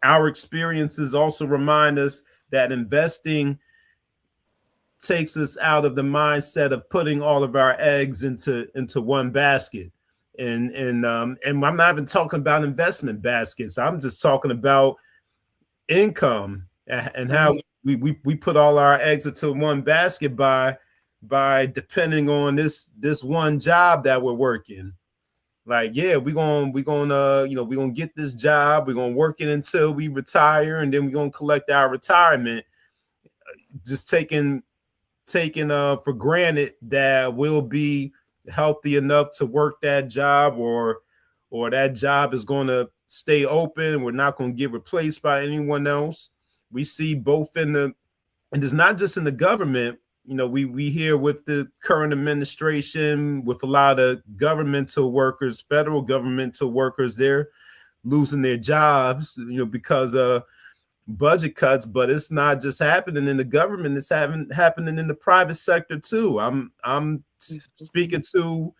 our experiences also remind us that investing takes us out of the mindset of putting all of our eggs into one basket. And I'm not even talking about investment baskets. I'm just talking about income and how we put all our eggs into one basket by depending on this one job that we're working. Like, yeah, we're gonna get this job, we're gonna work it until we retire, and then we're gonna collect our retirement, just taking for granted that we'll be healthy enough to work that job, or that job is going to stay open. We're not going to get replaced by anyone else. We see both and it's not just in the government. We hear with the current administration, with a lot of governmental workers, federal governmental workers, they're losing their jobs, because of budget cuts. But it's not just happening in the government; it's happening in the private sector too. I'm speaking to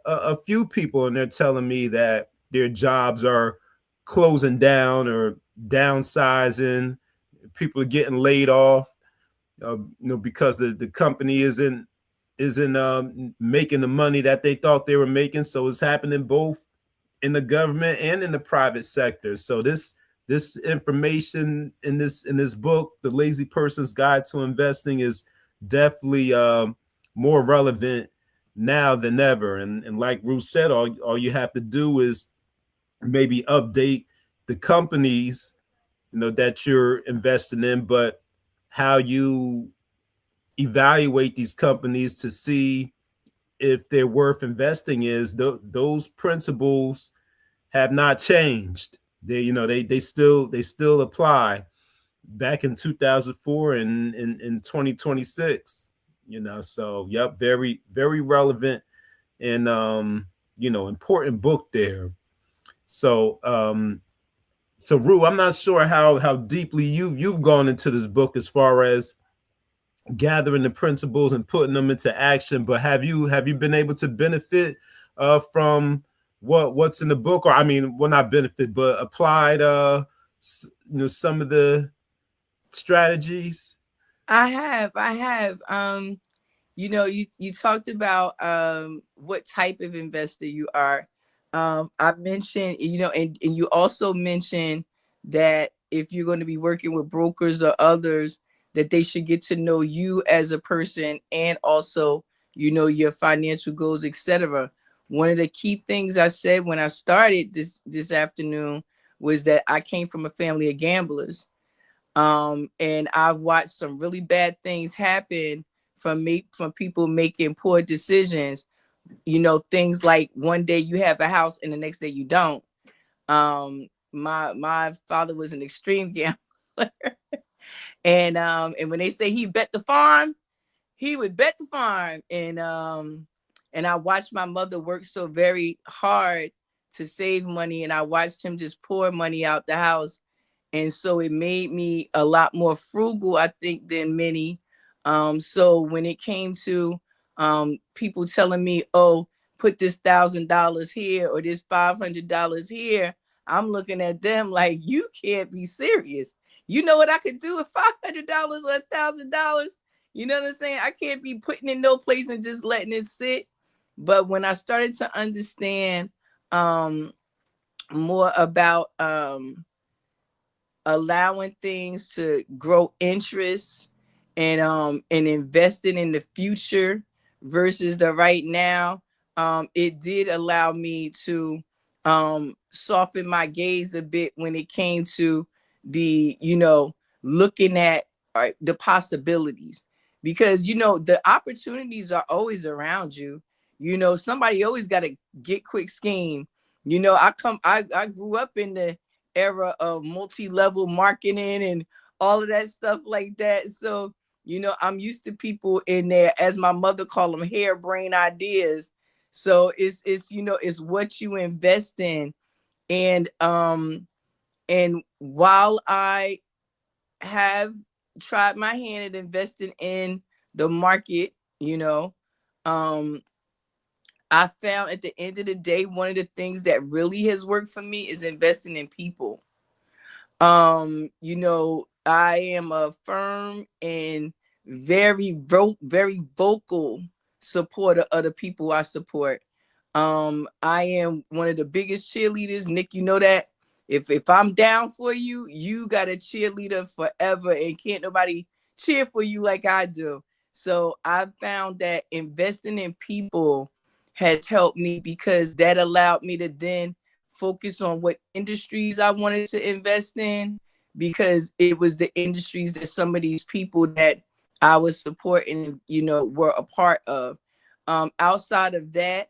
a few people, and they're telling me that their jobs are closing down or downsizing. People are getting laid off. Because the company isn't making the money that they thought they were making. So it's happening both in the government and in the private sector. So this information in this book, The Lazy Person's Guide to Investing, is definitely more relevant now than ever. And like Roo said, all you have to do is maybe update the companies that you're investing in, but how you evaluate these companies to see if they're worth investing those principles have not changed. They still apply back in 2004 and in 2026. So yep, very, very relevant and important book there. So Roo, I'm not sure how deeply you've gone into this book as far as gathering the principles and putting them into action, but have you been able to benefit from what's in the book? Or well, not benefit, but applied some of the strategies? I have. You talked about what type of investor you are. I mentioned, and you also mentioned that if you're going to be working with brokers or others, that they should get to know you as a person and also, your financial goals, etc. One of the key things I said when I started this afternoon was that I came from a family of gamblers. And I've watched some really bad things happen from people making poor decisions. Things like one day you have a house and the next day you don't. My father was an extreme gambler, and when they say he bet the farm, he would bet the farm. And I watched my mother work so very hard to save money, and I watched him just pour money out the house. And so it made me a lot more frugal, I think, than many. So when it came to people telling me, oh, put this $1,000 here or this $500 here, I'm looking at them like, you can't be serious. You know what I could do with $500 or $1,000? You know what I'm saying? I can't be putting in no place and just letting it sit. But when I started to understand more about allowing things to grow interest and investing in the future versus the right now, it did allow me to soften my gaze a bit when it came to the looking at the possibilities, because the opportunities are always around you. Somebody always got a get quick scheme. I grew up in the era of multi-level marketing and all of that stuff like that. So, I'm used to people in there, as my mother called them, harebrained ideas. So it's what you invest in. And while I have tried my hand at investing in the market, um, I found at the end of the day, one of the things that really has worked for me is investing in people. I am a firm and very vocal supporter of the people I support. I am one of the biggest cheerleaders. Nick, you know that. If I'm down for you, you got a cheerleader forever, and can't nobody cheer for you like I do. So I found that investing in people has helped me, because that allowed me to then focus on what industries I wanted to invest in, because it was the industries that some of these people that I was supporting, were a part of. Outside of that,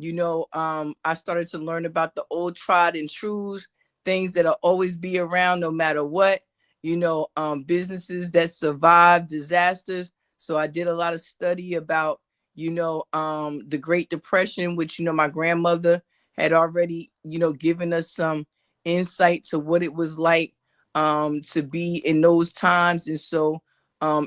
I started to learn about the old tried and trues, things that'll always be around no matter what, businesses that survive disasters. So I did a lot of study about, the Great Depression, which, my grandmother had already, given us some insight to what it was like to be in those times. And so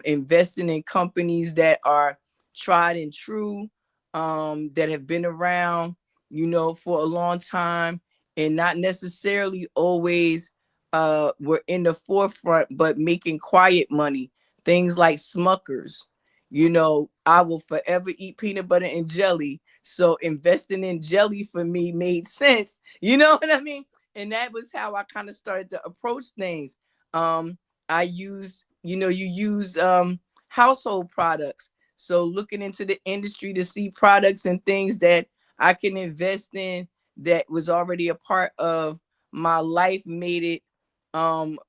investing in companies that are tried and true, that have been around, for a long time, and not necessarily always were in the forefront, but making quiet money. Things like Smuckers. I will forever eat peanut butter and jelly. So investing in jelly for me made sense. You know what I mean? And that was how I kind of started to approach things. I use, you use household products. So looking into the industry to see products and things that I can invest in that was already a part of my life made it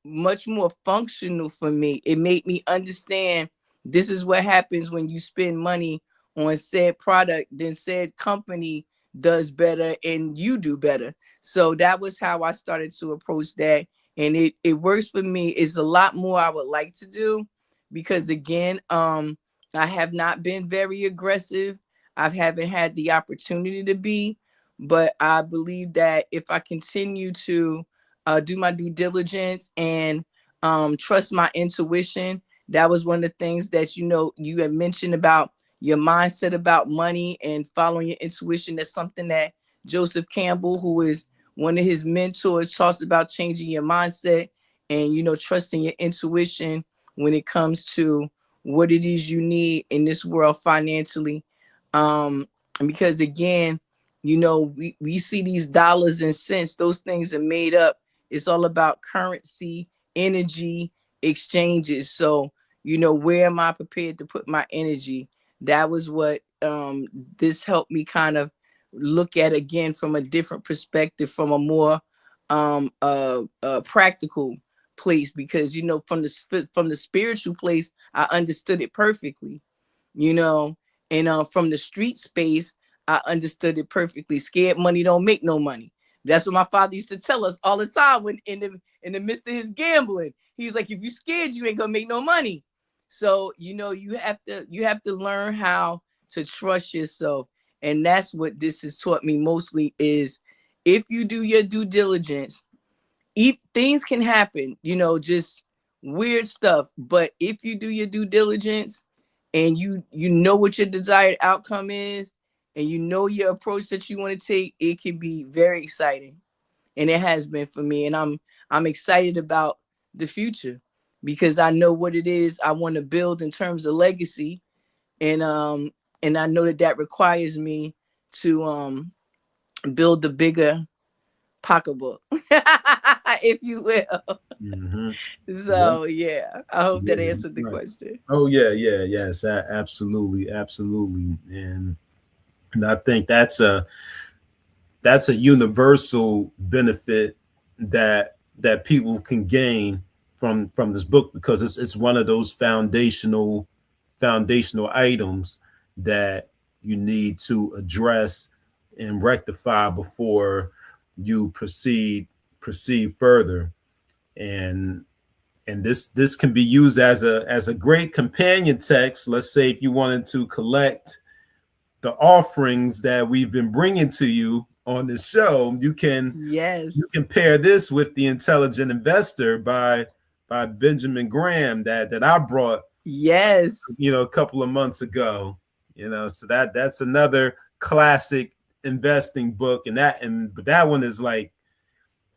much more functional for me. It made me understand this is what happens when you spend money on said product, then said company does better and you do better. So that was how I started to approach that. And it works for me. It's a lot more I would like to do, because again, I have not been very aggressive. I haven't had the opportunity to be, but I believe that if I continue to do my due diligence and trust my intuition, that was one of the things that, you had mentioned about your mindset about money and following your intuition. That's something that Joseph Campbell, who is one of his mentors, talks about, changing your mindset and, trusting your intuition when it comes to what it is you need in this world financially. Because again, we see these dollars and cents, those things are made up. It's all about currency energy exchanges. So, where am I prepared to put my energy? That was what this helped me kind of look at again from a different perspective, from a more practical place, because from the spiritual place I understood it perfectly, and from the street space I understood it perfectly. Scared money don't make no money. That's what my father used to tell us all the time when in the midst of his gambling. He's like, if you scared, you ain't gonna make no money. So you have to learn how to trust yourself. And that's what this has taught me mostly, is if you do your due diligence, things can happen, just weird stuff. But if you do your due diligence and you know what your desired outcome is, and your approach that you want to take, it can be very exciting. And it has been for me. And I'm excited about the future, because I know what it is I want to build in terms of legacy. And I know that requires me to build the bigger pocketbook, if you will. Mm-hmm. So yeah, I hope that Yeah, answered the right. question. Oh yeah, yes, absolutely, absolutely, and I think that's a universal benefit that people can gain from this book, because it's one of those foundational items that you need to address and rectify before you proceed further. And this can be used as a great companion text. Let's say if you wanted to collect the offerings that we've been bringing to you on this show, you can Yes. pair this with The Intelligent Investor by Benjamin Graham that I brought Yes. a couple of months ago. So that's another classic investing book, but that one is like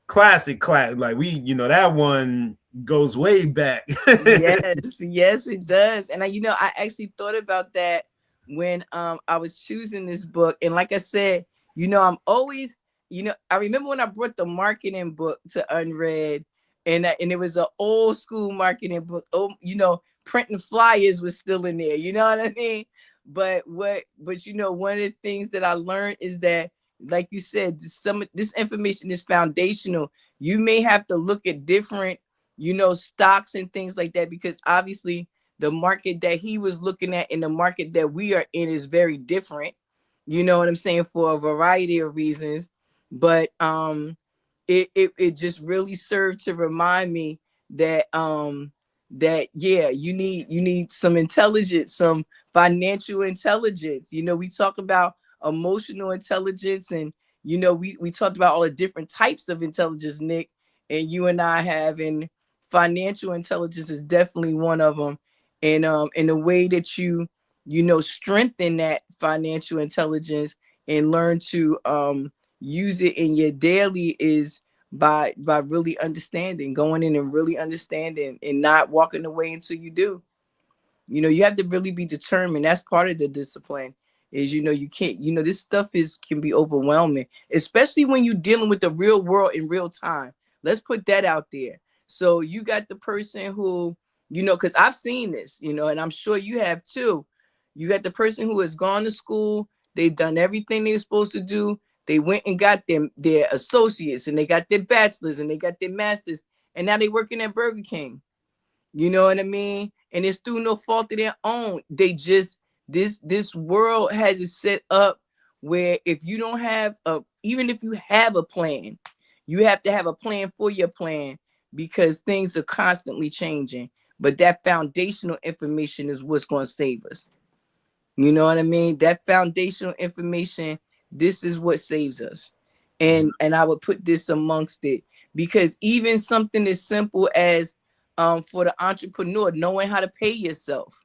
classic, like that one goes way back. Yes. Yes, it does. And I actually thought about that when I was choosing this book. And like I said, I'm always, I remember when I brought the marketing book to UnRead, and it was an old school marketing book. Oh, printing flyers was still in there. You know what I mean? But one of the things that I learned is that, like you said, this information is foundational. You may have to look at different, stocks and things like that, because obviously the market that he was looking at and the market that we are in is very different. You know what I'm saying? For a variety of reasons. But it just really served to remind me that yeah, you need some intelligence, some financial intelligence. We talk about emotional intelligence, and we talked about all the different types of intelligence, Nick, and you and I have. And financial intelligence is definitely one of them. And in the way that strengthen that financial intelligence and learn to use it in your daily is by really understanding, going in and really understanding, and not walking away until you do. You have to really be determined. That's part of the discipline. Is you can't, this stuff can be overwhelming, especially when you're dealing with the real world in real time. Let's put that out there. So you got the person who, because I've seen this, and I'm sure you have too. You got the person who has gone to school, they've done everything they're supposed to do. They went and got their associates, and they got their bachelors, and they got their masters, and now they working at Burger King. You know what I mean? And it's through no fault of their own. They just, this world has it set up where if you don't have even if you have a plan, you have to have a plan for your plan, because things are constantly changing. But that foundational information is what's going to save us. You know what I mean? That foundational information, this is what saves us. And I would put this amongst it, because even something as simple as for the entrepreneur, knowing how to pay yourself.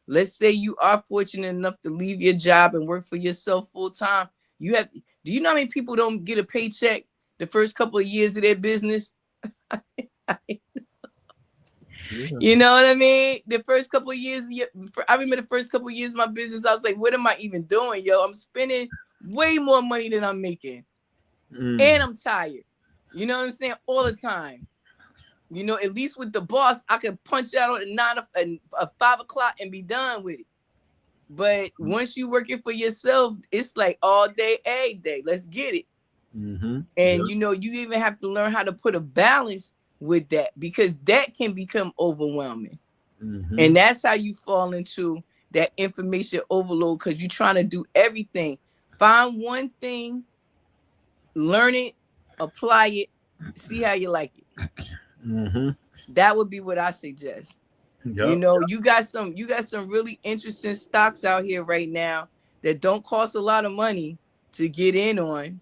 Let's say you are fortunate enough to leave your job and work for yourself full time. Do you know how many people don't get a paycheck the first couple of years of their business? You know what I mean? The first couple of years, I remember the first couple of years of my business, I was like, what am I even doing, yo? I'm spending way more money than I'm making. And I'm tired. You know what I'm saying? All the time. You know, at least with the boss, I could punch out at 5 o'clock and be done with it. But once you working for yourself, it's like all day, every day. Let's get it. Mm-hmm. And you know, you even have to learn how to put a balance with that, because that can become overwhelming. Mm-hmm. And that's how you fall into that information overload, because you're trying to do everything. Find one thing, learn it, apply it, see how you like it. Mm-hmm. That would be what I suggest. Yep. You know, you got some really interesting stocks out here right now that don't cost a lot of money to get in on.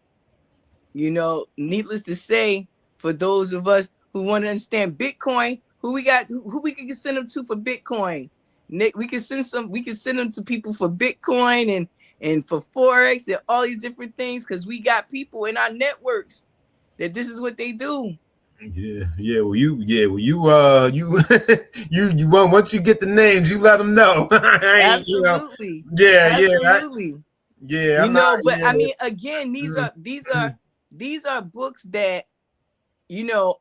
You know, needless to say, for those of us who want to understand Bitcoin, who we can send them to for Bitcoin? Nick, we can send them to people for Bitcoin and for Forex and all these different things, because we got people in our networks that this is what they do. Yeah. Well, you you once you get the names, you let them know. Absolutely. Yeah. Absolutely. Yeah. You I'm know, not. but Yeah. I mean, again, these are books that, you know,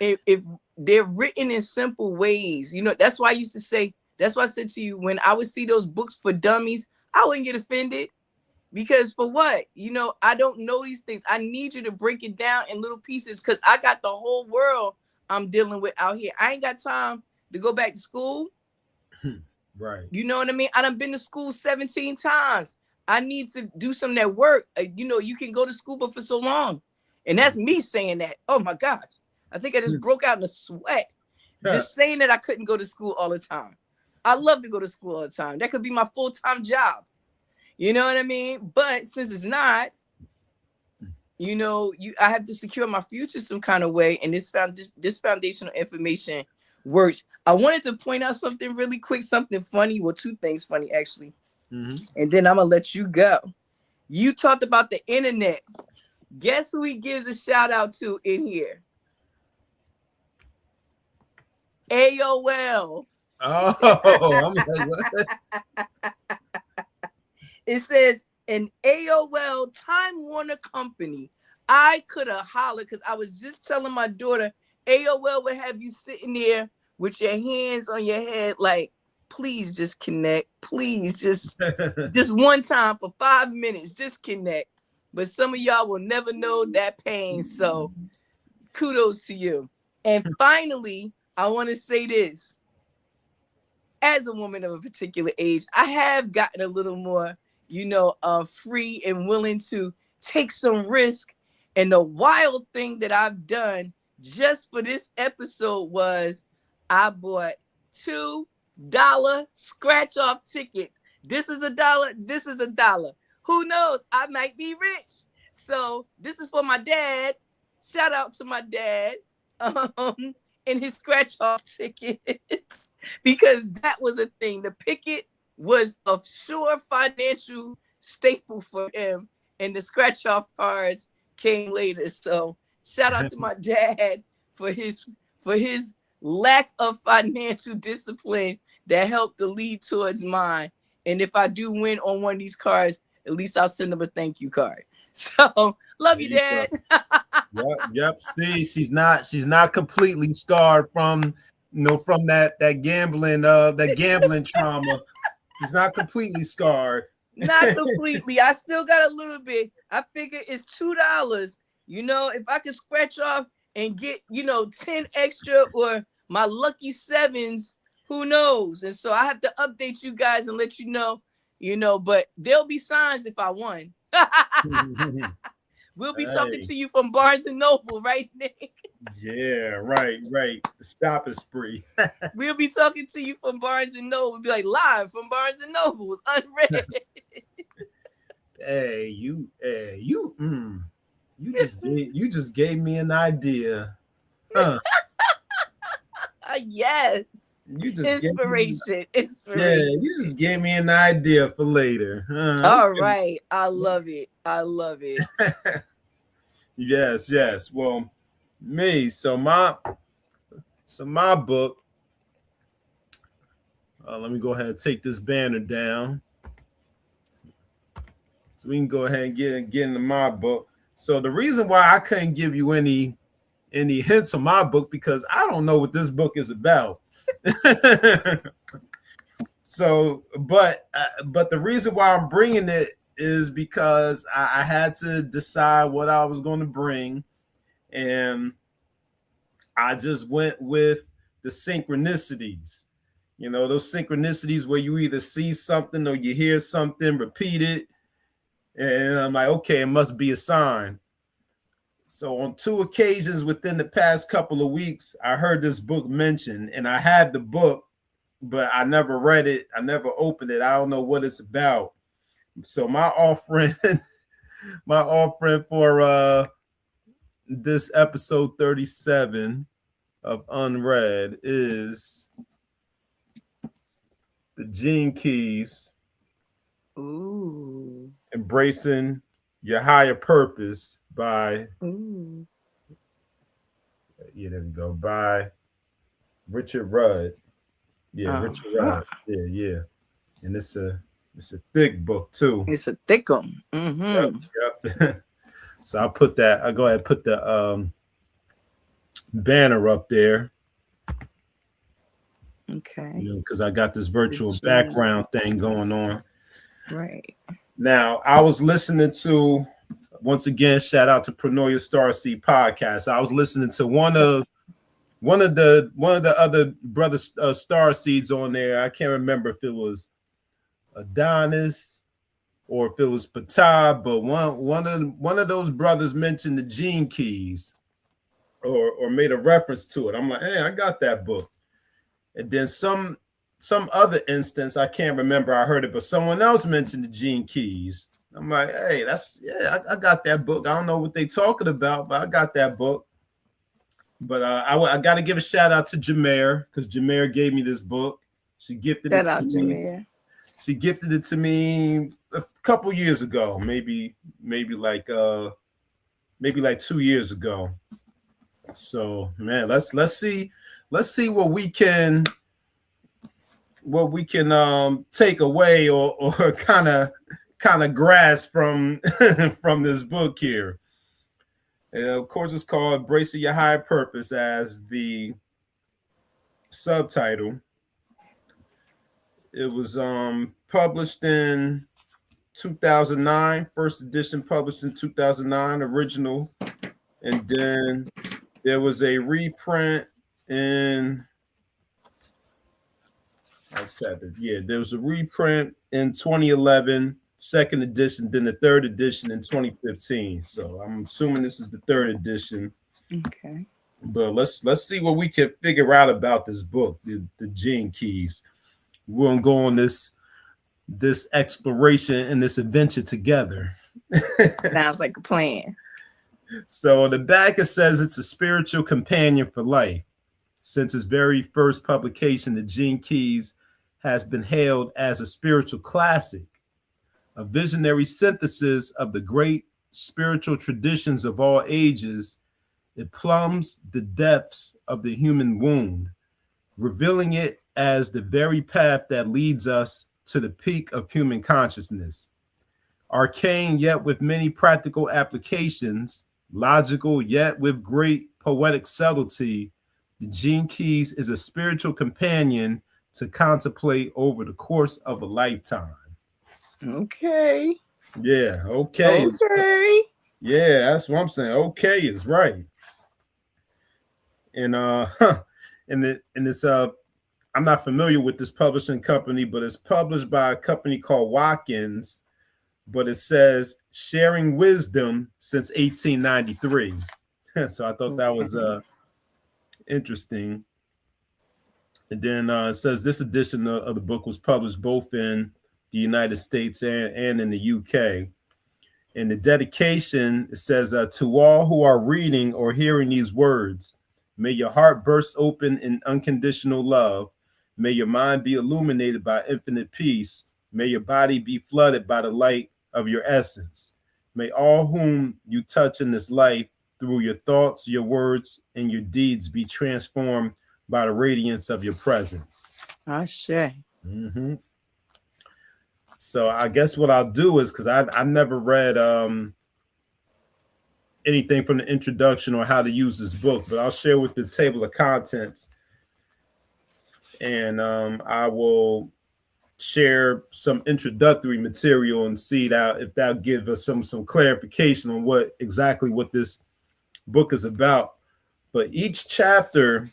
if they're written in simple ways, you know, that's why I said to you, when I would see those books for dummies, I wouldn't get offended. Because for what? You know, I don't know these things. I need you to break it down in little pieces, because I got the whole world I'm dealing with out here. I ain't got time to go back to school. Right. You know what I mean? I done been to school 17 times. I need to do some of that work. You know, you can go to school but for so long. And that's me saying that. Oh my gosh. I think I just broke out in a sweat. Just saying that I couldn't go to school all the time. I love to go to school all the time. That could be my full-time job. You know what I mean? But since it's not, you know, I have to secure my future some kind of way. And this foundational information works. I wanted to point out something really quick, something funny. Well, two things funny, actually. Mm-hmm. And then I'm going to let you go. You talked about the internet. Guess who he gives a shout out to in here? AOL. Oh, I'm like, what? It says, an AOL Time Warner Company. I could have hollered, because I was just telling my daughter, AOL would have you sitting there with your hands on your head like, please just connect. Please just one time for 5 minutes, just connect. But some of y'all will never know that pain. So kudos to you. And finally, I want to say this. As a woman of a particular age, I have gotten a little more, you know, free and willing to take some risk. And the wild thing that I've done just for this episode was I bought $2 scratch-off tickets. This is $1. This is $1. Who knows? I might be rich. So this is for my dad. Shout out to my dad. And his scratch-off tickets, because that was a thing. The picket was a sure financial staple for him, and the scratch-off cards came later. So shout out to my dad for his lack of financial discipline that helped to lead towards mine. And if I do win on one of these cards, at least I'll send him a thank you card. So love you, Dad. Yep. See, she's not completely scarred from that gambling trauma. She's not completely scarred. Not completely. I still got a little bit. I figure it's $2. You know, if I can scratch off and get, 10 extra or my lucky sevens, who knows? And so I have to update you guys and let you know, but there'll be signs if I won. We'll be talking to you from Barnes and Noble, right, Nick? Yeah, right. The shopping spree. We'll be talking to you from Barnes and Noble. We'll be like, live from Barnes and Noble, unread. You just gave me an idea. Huh. Yes. Inspiration. Yeah, you just gave me an idea for later. All right. I love it. Yes. Well, so my book. Let me go ahead and take this banner down, so we can go ahead and get into my book. So the reason why I couldn't give you any hints on my book, because I don't know what this book is about. So, but the reason why I'm bringing it is because I had to decide what I was going to bring, and I just went with the synchronicities. You know, those synchronicities where you either see something or you hear something repeated, and I'm like, okay, it must be a sign. So on 2 occasions within the past couple of weeks, I heard this book mentioned, and I had the book, but I never read it. I never opened it. I don't know what it's about. So my offering, for this episode 37 of UnRead is the Gene Keys. Ooh. Embracing Your Higher Purpose by Ooh. Yeah, there we go. By Richard Rudd. Yeah, Richard Rudd. Yeah. And it's a thick book too. It's a thick one. Mm-hmm. Yep. So I'll go ahead and put the banner up there. Okay. You know, because I got this virtual background thing going on. Right. Now, I was listening to, once again, shout out to Prenoia Starseed Podcast. I was listening to one of the other brother Starseeds on there. I can't remember if it was Adonis or if it was Patah, but one of those brothers mentioned the Gene Keys or made a reference to it. I'm like, hey, I got that book. And then some other instance, I can't remember, I heard it, but someone else mentioned the Gene Keys. I'm like, hey, I got that book. I don't know what they talking about, but I got that book. But I got to give a shout out to Jameer, because Jameer gave me this book. She gifted it to me. Jameer. She gifted it to me a couple years ago, maybe like 2 years ago. So man, let's see what we can take away or kind of grasp from from this book here. And of course, it's called "Embracing Your Higher Purpose" as the subtitle. It was published in 2009, first edition published in 2009, original, and then there was a reprint in. There was a reprint in 2011, second edition, then the third edition in 2015. So I'm assuming this is the third edition. Okay. But let's see what we can figure out about this book, the Gene Keys. We're gonna go on this exploration and this adventure together. Sounds like a plan. So on the back it says it's a spiritual companion for life. Since its very first publication, the Gene Keys has been hailed as a spiritual classic, a visionary synthesis of the great spiritual traditions of all ages. It plumbs the depths of the human wound, revealing it as the very path that leads us to the peak of human consciousness. Arcane yet with many practical applications, logical yet with great poetic subtlety, the Gene Keys is a spiritual companion to contemplate over the course of a lifetime. Okay. Yeah, okay. Okay. Yeah, that's what I'm saying. Okay is right. And it's I'm not familiar with this publishing company, but it's published by a company called Watkins, but it says sharing wisdom since 1893. So I thought that was interesting. And then it says this edition of the book was published both in the United States and in the UK. In the dedication, it says, to all who are reading or hearing these words, may your heart burst open in unconditional love. May your mind be illuminated by infinite peace. May your body be flooded by the light of your essence. May all whom you touch in this life through your thoughts, your words, and your deeds be transformed by the radiance of your presence. Ashe. Mm-hmm. So I guess what I'll do is, because I never read anything from the introduction or how to use this book, but I'll share with the table of contents, and I will share some introductory material and see that if that'll give us some clarification on what this book is about. But each chapter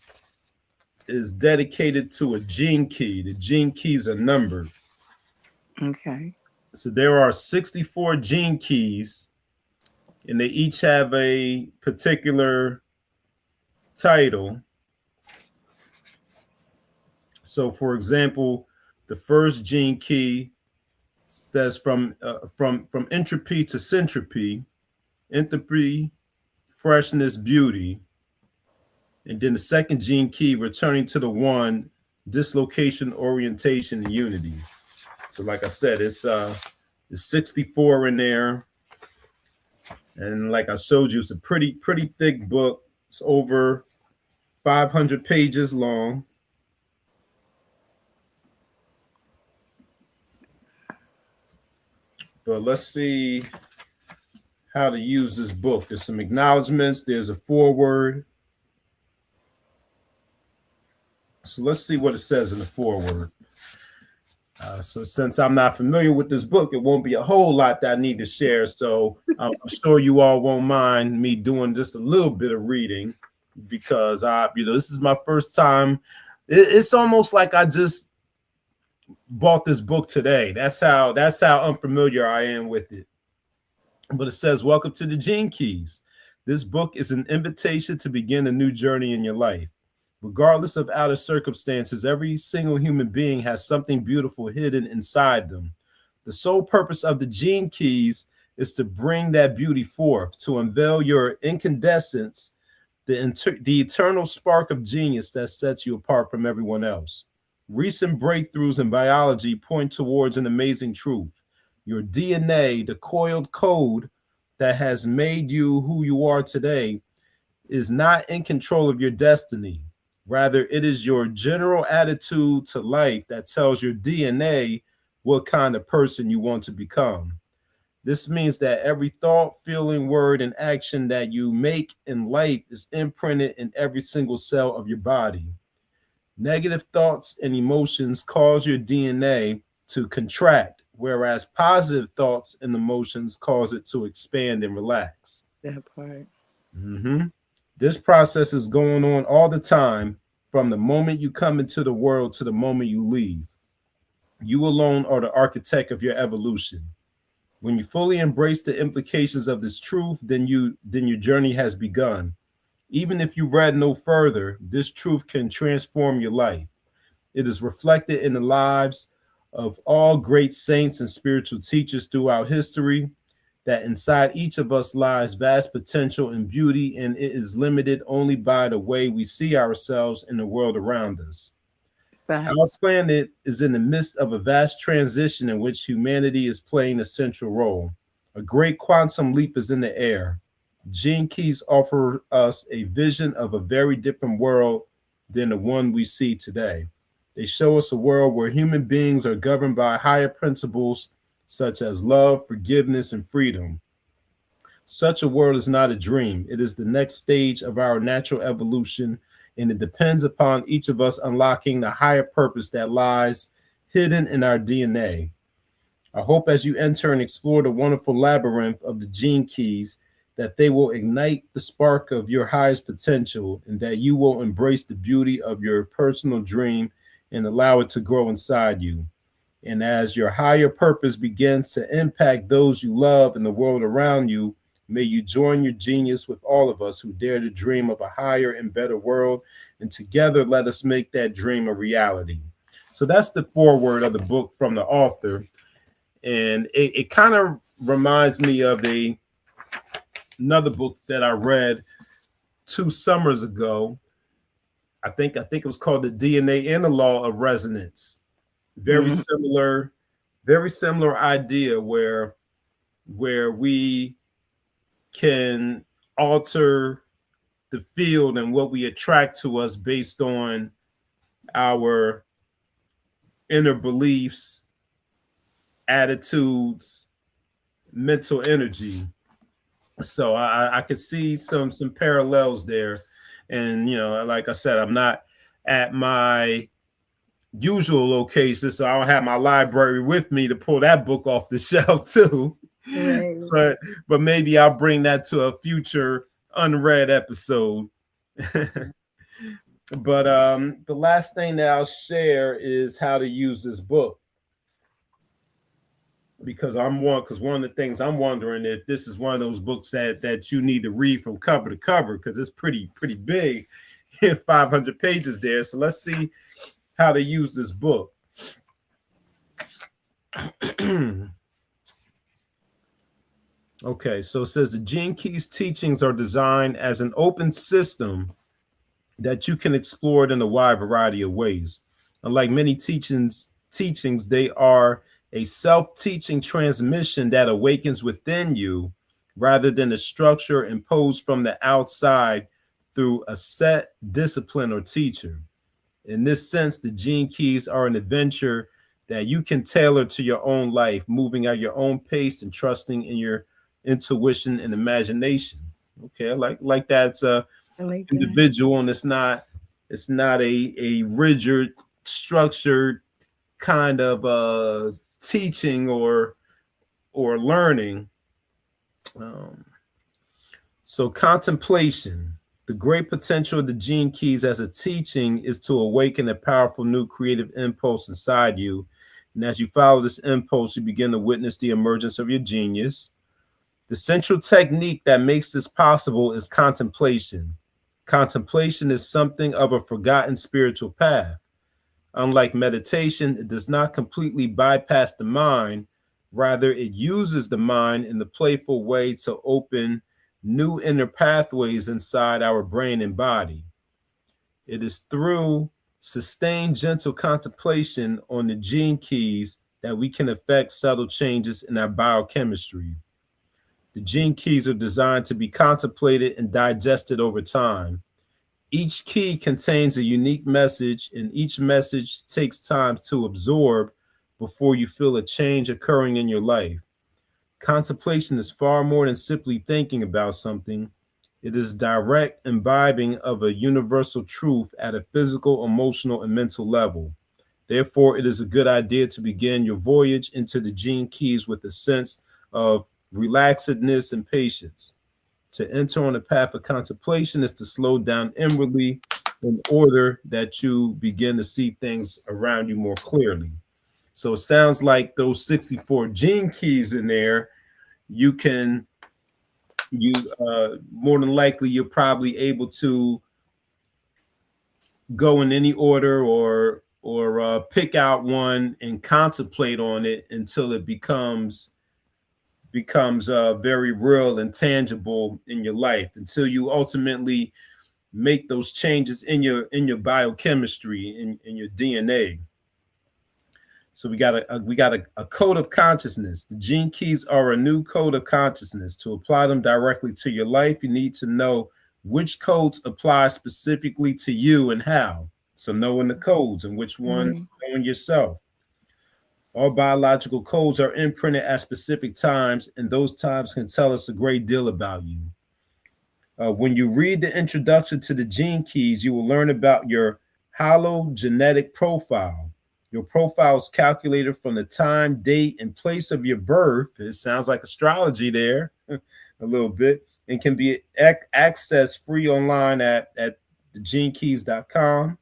is dedicated to a gene key. The gene keys are numbered. Okay. So there are 64 gene keys, and they each have a particular title. So, for example, the first gene key says from entropy to syntropy, entropy, freshness, beauty. And then the second gene key, returning to the one, dislocation, orientation, and unity. So, like I said, it's 64 in there, and like I showed you, it's a pretty thick book. It's over 500 pages long. But let's see how to use this book. There's some acknowledgments. There's a foreword. So let's see what it says in the foreword. So since I'm not familiar with this book, it won't be a whole lot that I need to share. So I'm sure you all won't mind me doing just a little bit of reading, because this is my first time. It's almost like I just bought this book today. That's how unfamiliar I am with it. But it says, "Welcome to the Gene Keys. This book is an invitation to begin a new journey in your life. Regardless of outer circumstances, every single human being has something beautiful hidden inside them. The sole purpose of the Gene Keys is to bring that beauty forth, to unveil your incandescence, the eternal spark of genius that sets you apart from everyone else. Recent breakthroughs in biology point towards an amazing truth. Your DNA, the coiled code that has made you who you are today, is not in control of your destiny. Rather, it is your general attitude to life that tells your DNA what kind of person you want to become. This means that every thought, feeling, word, and action that you make in life is imprinted in every single cell of your body. Negative thoughts and emotions cause your DNA to contract, whereas positive thoughts and emotions cause it to expand and relax." That part. Mm-hmm. This process is going on all the time, from the moment you come into the world to the moment you leave. You alone are the architect of your evolution. When you fully embrace the implications of this truth, then your journey has begun. Even if you read no further, this truth can transform your life. It is reflected in the lives of all great saints and spiritual teachers throughout history, that inside each of us lies vast potential and beauty, and it is limited only by the way we see ourselves in the world around us. Our Facts. planet is in the midst of a vast transition in which humanity is playing a central role. A great quantum leap is in the air. Gene Keys offer us a vision of a very different world than the one we see today. They show us a world where human beings are governed by higher principles such as love, forgiveness, and freedom. Such a world is not a dream. It is the next stage of our natural evolution, and it depends upon each of us unlocking the higher purpose that lies hidden in our DNA. I hope as you enter and explore the wonderful labyrinth of the Gene Keys, that they will ignite the spark of your highest potential, and that you will embrace the beauty of your personal dream and allow it to grow inside you. And as your higher purpose begins to impact those you love and the world around you, may you join your genius with all of us who dare to dream of a higher and better world. And together, let us make that dream a reality. So that's the foreword of the book from the author. And it kind of reminds me of another book that I read 2 summers ago. I think it was called The DNA and the Law of Resonance. Very similar idea where we can alter the field and what we attract to us based on our inner beliefs, attitudes, mental energy. So I could see some parallels there. And like I said, I'm not at my usual location, so I don't have my library with me to pull that book off the shelf too. Right. But maybe I'll bring that to a future unread episode. But the last thing that I'll share is how to use this book, because one of the things I'm wondering if this is one of those books that you need to read from cover to cover, because it's pretty big, 500 pages there. So let's see how to use this book. Okay, so it says the Gene Keys teachings are designed as an open system that you can explore it in a wide variety of ways. Unlike many teachings, they are a self-teaching transmission that awakens within you rather than a structure imposed from the outside through a set discipline or teacher. In this sense, the Gene Keys are an adventure that you can tailor to your own life, moving at your own pace and trusting in your intuition and imagination. Okay, I like that's I like that. individual, and it's not a rigid, structured kind of teaching or learning. So contemplation. The great potential of the Gene Keys as a teaching is to awaken a powerful new creative impulse inside you. And as you follow this impulse, you begin to witness the emergence of your genius. The central technique that makes this possible is contemplation. Contemplation is something of a forgotten spiritual path. Unlike meditation, it does not completely bypass the mind. Rather, it uses the mind in the playful way to open new inner pathways inside our brain and body. It is through sustained, gentle contemplation on the Gene Keys that we can effect subtle changes in our biochemistry. The Gene Keys are designed to be contemplated and digested over time. Each key contains a unique message, and each message takes time to absorb before you feel a change occurring in your life. Contemplation is far more than simply thinking about something. It is direct imbibing of a universal truth at a physical, emotional, and mental level. Therefore, it is a good idea to begin your voyage into the Gene Keys with a sense of relaxedness and patience. To enter on the path of contemplation is to slow down inwardly in order that you begin to see things around you more clearly. So it sounds like those 64 Gene Keys in there, you more than likely you're probably able to go in any order or pick out one and contemplate on it until it becomes very real and tangible in your life, until you ultimately make those changes in your biochemistry, in your DNA. So we got a code of consciousness. The Gene Keys are a new code of consciousness. To apply them directly to your life, you need to know which codes apply specifically to you and how. So knowing the codes and which one, knowing yourself. All biological codes are imprinted at specific times, and those times can tell us a great deal about you. When you read the introduction to the Gene Keys, you will learn about your hologenetic profile. Your profile is calculated from the time, date, and place of your birth. It sounds like astrology there a little bit, and can be accessed free online at thegenekeys.com.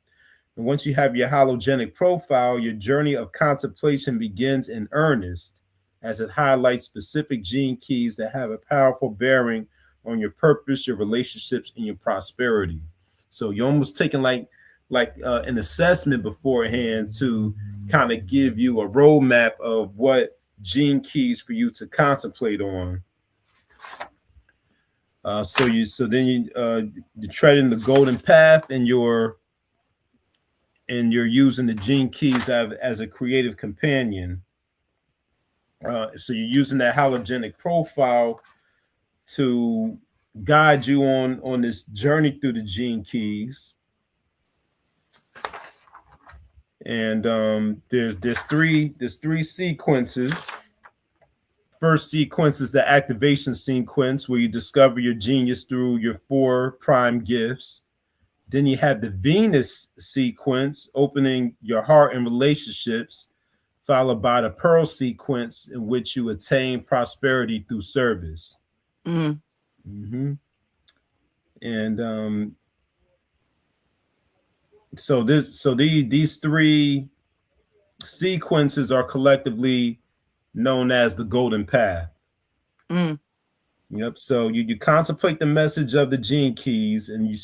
And once you have your hologenic profile, your journey of contemplation begins in earnest, as it highlights specific Gene Keys that have a powerful bearing on your purpose, your relationships, and your prosperity. So you're almost taking like an assessment beforehand to kind of give you a roadmap of what Gene Keys for you to contemplate on. So then you're treading the golden path, and you're using the Gene Keys as a creative companion. So you're using that hologenic profile to guide you on this journey through the Gene Keys. And there's three sequences. first sequence is the activation sequence, where you discover your genius through your 4 prime gifts. Then you have the Venus sequence, opening your heart and relationships, followed by the Pearl sequence, in which you attain prosperity through service. Mm. Mm-hmm. And so these 3 sequences are collectively known as the golden path. Mm. Yep. So you contemplate the message of the gene keys, and you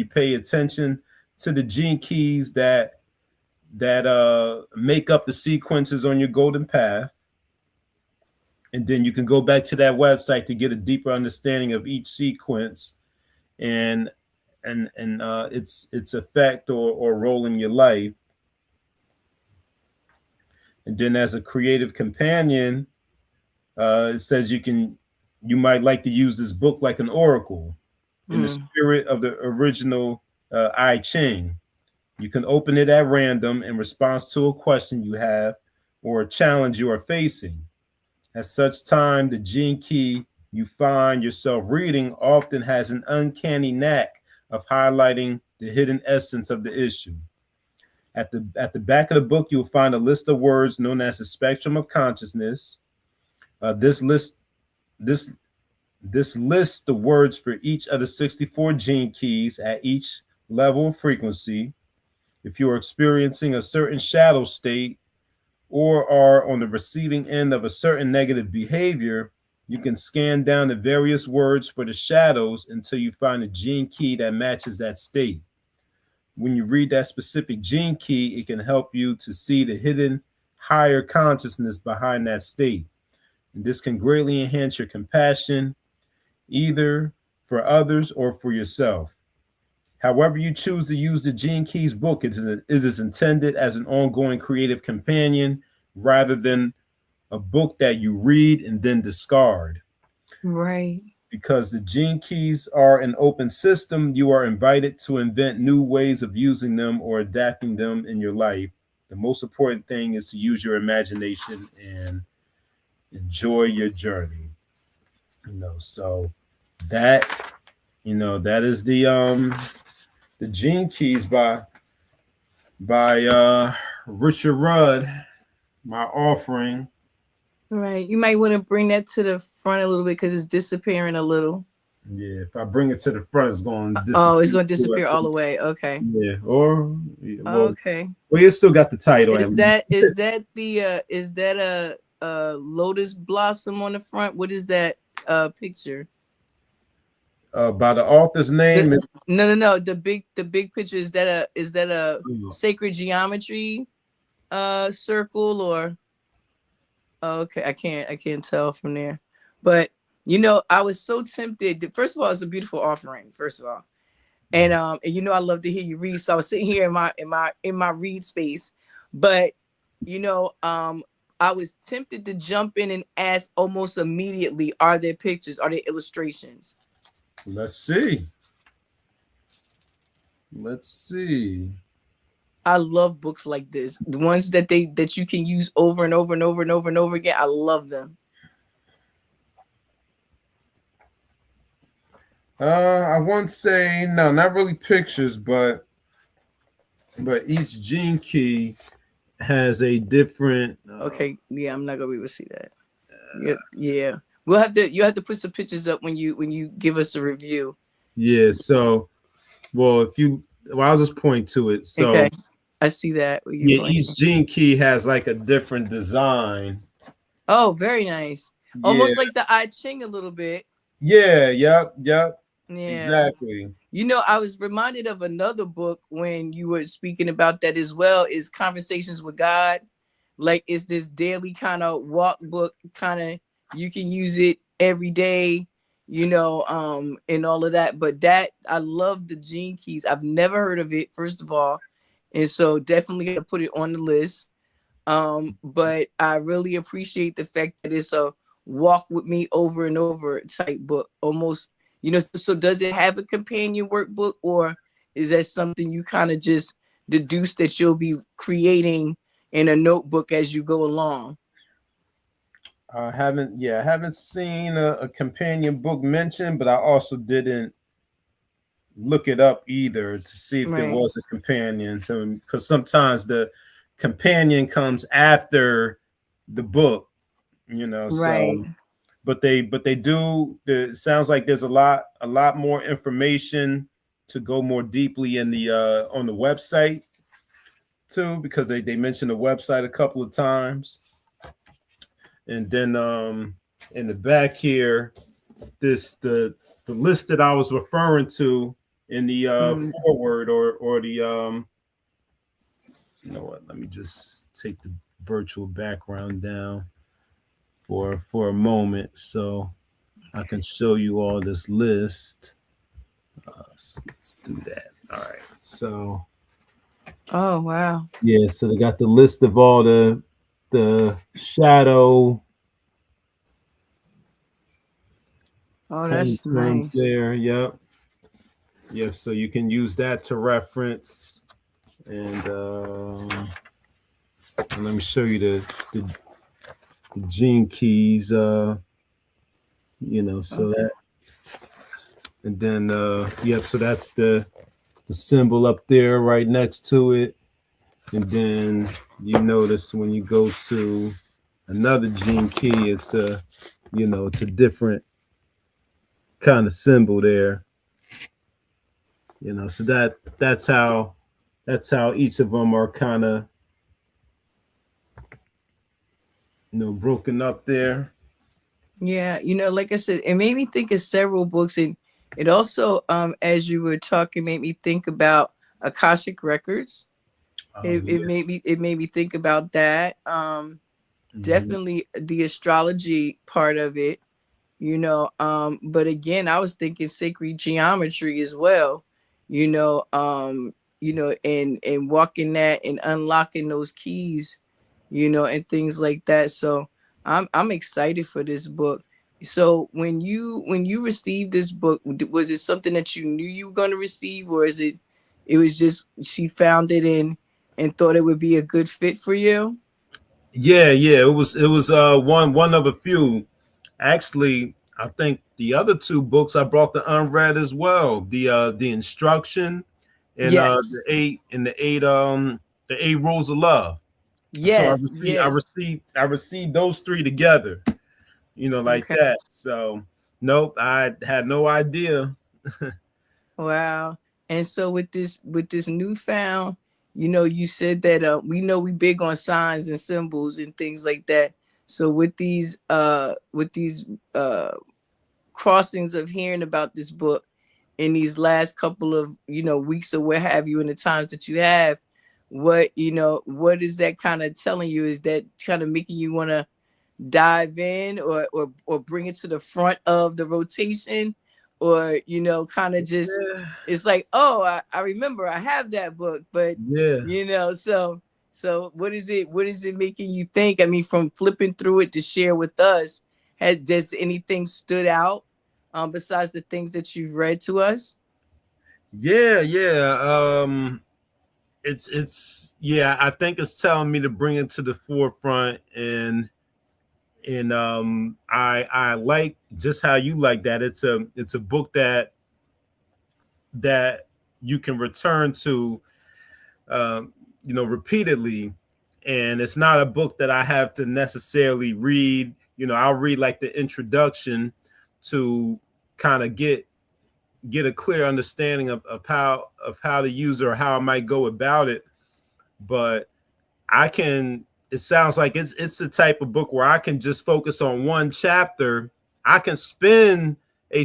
pay attention to the gene keys that make up the sequences on your golden path. And then you can go back to that website to get a deeper understanding of each sequence and its effect or role in your life. And then, as a creative companion, it says you might like to use this book like an oracle in the spirit of the original I Ching. You can open it at random in response to a question you have or a challenge you are facing. At such time, the gene key you find yourself reading often has an uncanny knack of highlighting the hidden essence of the issue. At the back of the book, you'll find a list of words known as the spectrum of consciousness. This lists the words for each of the 64 gene keys at each level of frequency. If you are experiencing a certain shadow state or are on the receiving end of a certain negative behavior, you can scan down the various words for the shadows until you find a gene key that matches that state. When you read that specific gene key, it can help you to see the hidden higher consciousness behind that state. And this can greatly enhance your compassion, either for others or for yourself. However you choose to use the Gene Keys book, it is intended as an ongoing creative companion rather than a book that you read and then discard. Right. Because the Gene Keys are an open system, you are invited to invent new ways of using them or adapting them in your life. The most important thing is to use your imagination and enjoy your journey. So that is the Gene Keys by Richard Rudd, my offering. Right. You might want to bring that to the front a little bit because it's disappearing a little. Yeah, if I bring it to the front, it's going to disappear. Oh, it's going to disappear all the way. Okay. Yeah, Okay. Well, you still got the title. Is that a lotus blossom on the front? What is that picture? By the author's name. No. The big picture, is that a sacred geometry circle or? Oh, okay, I can't tell from there. But I was so tempted. First of all, it's a beautiful offering, first of all. And I love to hear you read. So I was sitting here in my read space. But I was tempted to jump in and ask almost immediately, are there pictures? Are there illustrations? Let's see. I love books like this. The ones that you can use over and over and over and over and over again. I love them. I won't say no, not really pictures, but each gene key has a different. Okay, yeah, I'm not gonna be able to see that. Yeah. You have to put some pictures up when you give us a review. Yeah. So, I'll just point to it. So. Okay. I see that. Each gene key has like a different design. Oh, very nice. Almost like the I Ching a little bit. Yeah, yep. Yeah. Exactly. I was reminded of another book when you were speaking about that as well, is Conversations with God. Like, it's this daily kind of walk book, kind of, you can use it every day, and all of that. But that, I love the Gene Keys. I've never heard of it, first of all. And so definitely gonna put it on the list. But I really appreciate the fact that it's a walk with me over and over type book. Almost, so does it have a companion workbook, or is that something you kind of just deduce that you'll be creating in a notebook as you go along? I haven't seen a companion book mentioned, but I also didn't look it up either to see if there Right. was a companion to, because sometimes the companion comes after the book, Right. so but they do, it sounds like there's a lot more information to go more deeply in the on the website too, because they mentioned the website a couple of times. And then in the back here, the list that I was referring to in the Mm. forward, or the you know what, let me just take the virtual background down for a moment so I can show you all this list. So let's do that. All right. So Oh, wow. yeah, so they got the list of all the shadow Oh, pain that's terms nice. there. Yep. Yep. So you can use that to reference. And let me show you the gene keys. So Okay. that, and then yep. So that's the symbol up there right next to it. And then you notice when you go to another gene key, it's a different kind of symbol there. So that's how each of them are kind of broken up there. Yeah, like I said, it made me think of several books, and it also, as you were talking, made me think about Akashic records. Oh It made me think about that. yeah. Definitely the astrology part of it, but again, I was thinking sacred geometry as well, and walking that and unlocking those keys, and things like that. So I'm excited for this book. So when you received this book, was it something that you knew you were going to receive, or it was just she found it and thought it would be a good fit for you? Yeah. It was one of a few. Actually, I think the other two books I brought the unread as well. The instruction and Yes. the eight rules of love. So I Yes. received I Yes. received I received those three together, like Okay. that. So nope, I had no idea. Wow. And so with this newfound, you said that we know we big on signs and symbols and things like that. So with these crossings of hearing about this book in these last couple of weeks or what have you, in the times that you have, what is that kind of telling you? Is that kind of making you want to dive in, or bring it to the front of the rotation, or kind of just, it's like, oh, I remember I have that book, but Yeah. so what is it making you think? I mean, from flipping through it to share with us, does anything stood out, besides the things that you've read to us? Yeah. It's yeah, I think it's telling me to bring it to the forefront. And I like just how you like that. It's a book that you can return to repeatedly. And it's not a book that I have to necessarily read. I'll read like the introduction to kind of get a clear understanding of how to use it, or how I might go about it. But I can it sounds like it's the type of book where I can just focus on one chapter. I can spend I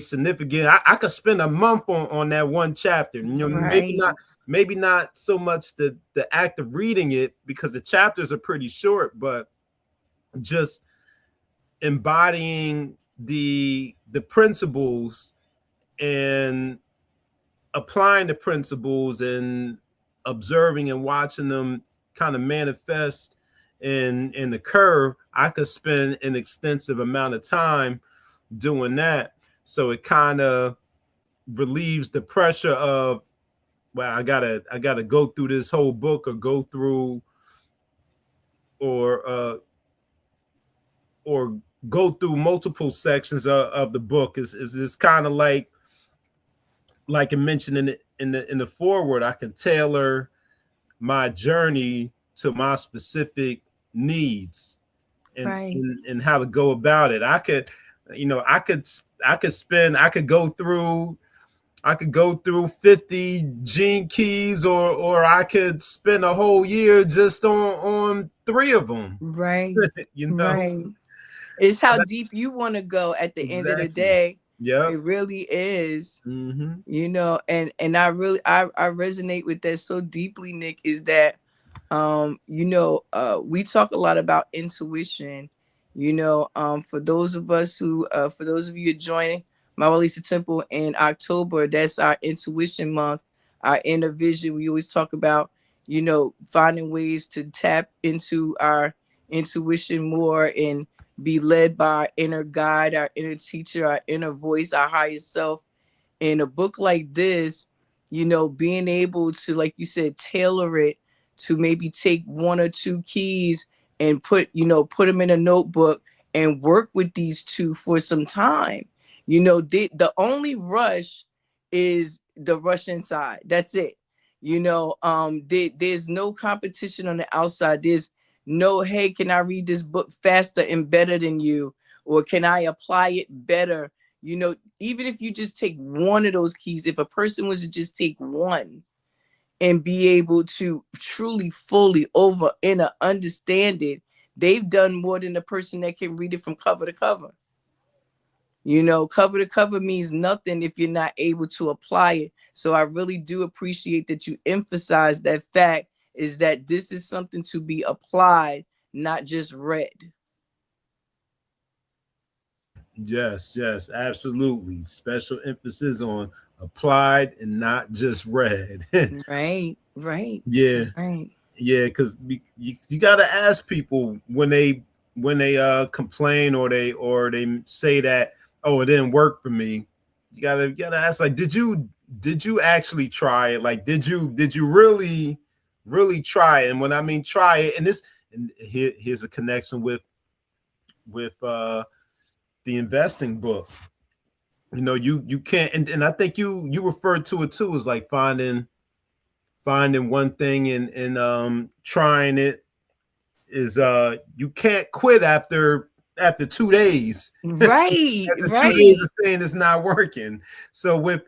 could spend a month on that one chapter. Right. Maybe not so much the act of reading it, because the chapters are pretty short, but just embodying the principles, and applying the principles, and observing and watching them kind of manifest and occur. I could spend an extensive amount of time doing that. So it kind of relieves the pressure of, well, I gotta go through this whole book, or or go through multiple sections of the book. Is kind of like I mentioned in the foreword. I can tailor my journey to my specific needs and Right. and how to go about it. I could, I could go through 50 gene keys, or I could spend a whole year just on three of them. Right. you know Right. It's how deep you want to go at the end of the exactly. day. Yep. It really is. Mm-hmm. And I resonate with that so deeply, Nick, is that we talk a lot about intuition. For those of us who for those of you joining Mawulisatemple in October, that's our intuition month, our inner vision. We always talk about, finding ways to tap into our intuition more and be led by our inner guide, our inner teacher, our inner voice, our higher self. In a book like this, being able to, like you said, tailor it to maybe take one or two keys and put them in a notebook and work with these two for some time. The only rush is the rush inside. That's it. There's no competition on the outside. There's no, hey, can I read this book faster and better than you? Or can I apply it better? Even if you just take one of those keys, if a person was to just take one and be able to truly, fully over and understand it, they've done more than the person that can read it from cover to cover. Cover to cover means nothing if you're not able to apply it. So I really do appreciate that you emphasize that fact, is that this is something to be applied, not just read. Yes, yes, absolutely. Special emphasis on applied and not just read. Right, right, Yeah, right. yeah, because you got to ask people when they complain, or they say that, oh, it didn't work for me. You gotta ask, like, did you actually try it? Like, did you really try it? And when I mean try it, here's a connection with the investing book. You can't, and I think you referred to it too, as like finding one thing and trying it, is you can't quit after 2 days. Right, After 2 days right. of saying it's not working. So with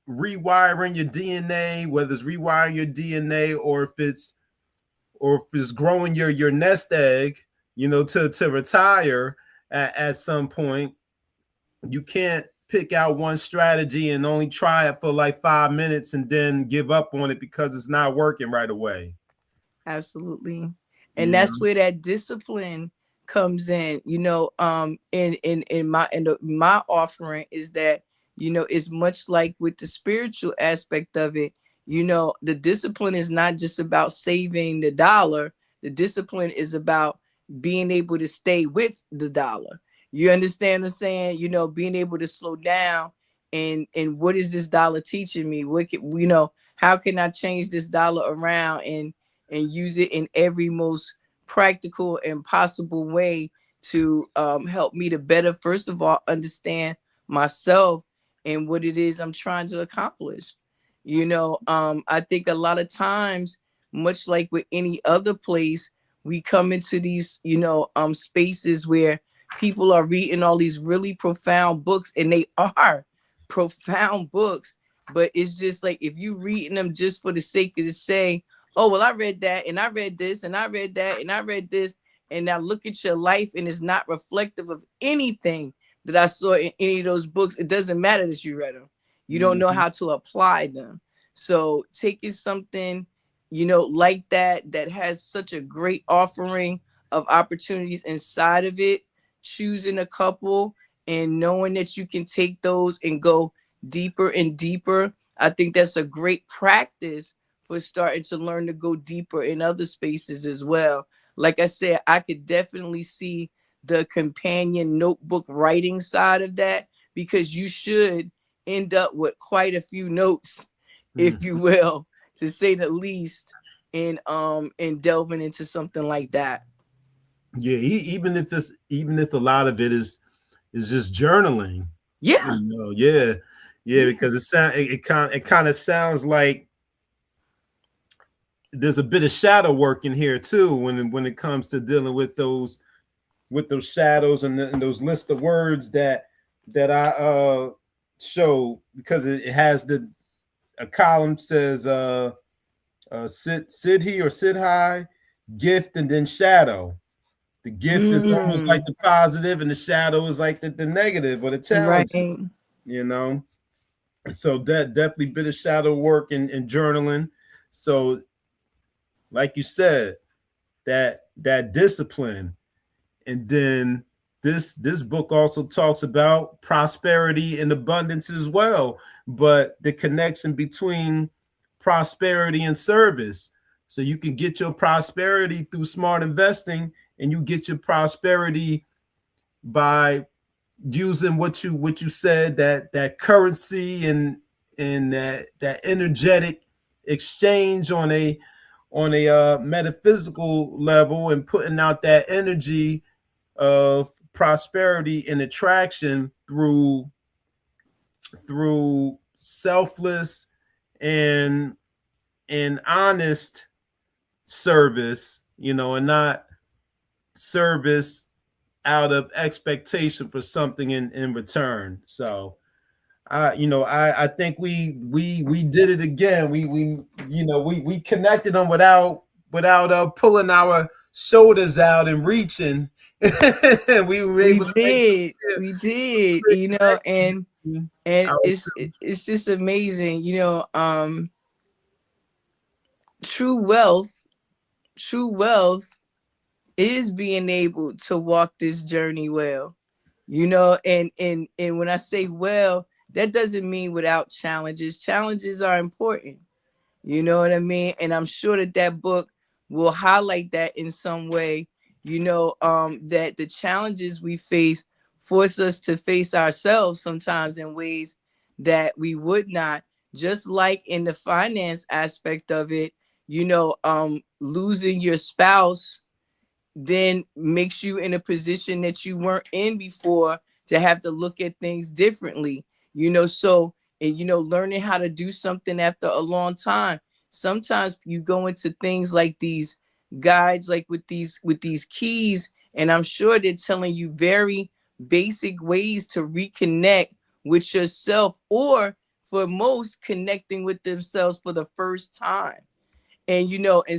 rewiring your DNA, whether it's rewiring your DNA, or if it's growing your nest egg, to retire at some point, you can't pick out one strategy and only try it for like 5 minutes and then give up on it because it's not working right away. Absolutely. And You that's know? where that discipline comes in. In my offering is that, it's much like with the spiritual aspect of it. The discipline is not just about saving the dollar. The discipline is about being able to stay with the dollar. You understand what I'm saying? Being able to slow down, and what is this dollar teaching me? How can I change this dollar around and use it in every most practical and possible way to help me to better, first of all, understand myself and what it is I'm trying to accomplish. I think a lot of times, much like with any other place, we come into these, spaces where people are reading all these really profound books, and they are profound books. But it's just like, if you reading them just for the sake of to say, oh, well, I read that and I read this and I read that and I read this, and now look at your life and it's not reflective of anything that I saw in any of those books, it doesn't matter that you read them. You don't know Mhm. how to apply them. So taking something, like that has such a great offering of opportunities inside of it, choosing a couple and knowing that you can take those and go deeper and deeper. I think that's a great practice for starting to learn to go deeper in other spaces as well. Like I said, I could definitely see the companion notebook writing side of that, because you should end up with quite a few notes, if you will, to say the least, in delving into something like that. Yeah, even if a lot of it is just journaling, Yeah, yeah, yeah, yeah, because it kind of sounds like there's a bit of shadow work in here too when it comes to dealing with those shadows and those list of words that I show, because it has a column says sit he or sit high, gift, and then shadow. The gift is almost like mm, the positive, and the shadow is like the negative or the challenge, right. you know. So that definitely bit of shadow work and journaling. So, like you said, that discipline. And then this book also talks about prosperity and abundance as well, but the connection between prosperity and service. So you can get your prosperity through smart investing, and you get your prosperity by using what you said, that currency and that energetic exchange on a metaphysical level, and putting out that energy of prosperity and attraction through selfless and honest service, and not service out of expectation for something in return. So I think we did it again. We connected them without pulling our shoulders out and reaching. We were We able to make did, we did, great connection and ourselves. it's just amazing, true wealth, true wealth is being able to walk this journey well, and when I say well, that doesn't mean without challenges. Challenges are important. You know what I mean? And I'm sure that book will highlight that in some way, that the challenges we face force us to face ourselves sometimes in ways that we would not, just like in the finance aspect of it, losing your spouse then makes you in a position that you weren't in before to have to look at things differently, so, and learning how to do something after a long time. Sometimes you go into things like these guides, like with these keys, and I'm sure they're telling you very basic ways to reconnect with yourself, or for most, connecting with themselves for the first time. And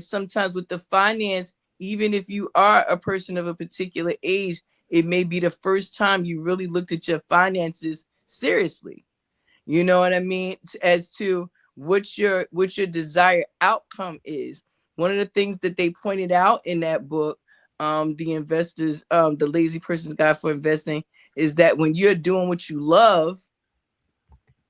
sometimes with the finance, even if you are a person of a particular age, it may be the first time you really looked at your finances seriously. You know what I mean? As to what your desired outcome is. One of the things that they pointed out in that book, the lazy person's guide for investing, is that when you're doing what you love,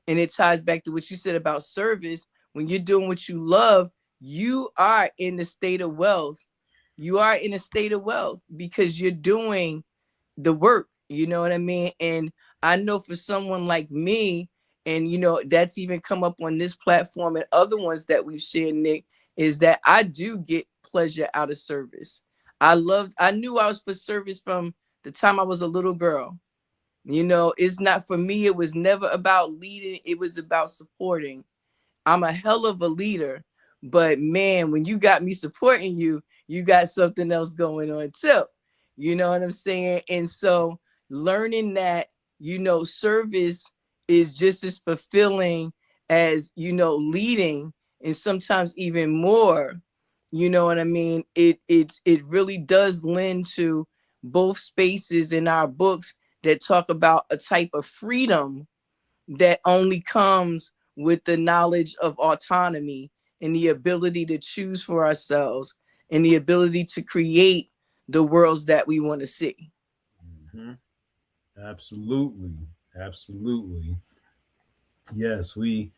and it ties back to what you said about service. When you're doing what you love, you are in the state of wealth. You are in a state of wealth because you're doing the work. You know what I mean? And I know for someone like me, and that's even come up on this platform and other ones that we've shared, Nick, is that I do get pleasure out of service. I knew I was for service from the time I was a little girl. It's not, for me, it was never about leading, it was about supporting. I'm a hell of a leader, but man, when you got me supporting you, you got something else going on too. You know what I'm saying? And so learning that, service is just as fulfilling as, leading, and sometimes even more. You know what I mean? It really does lend to both spaces in our books that talk about a type of freedom that only comes with the knowledge of autonomy and the ability to choose for ourselves and the ability to create the worlds that we want to see. Mhm. Absolutely, absolutely. Yes, we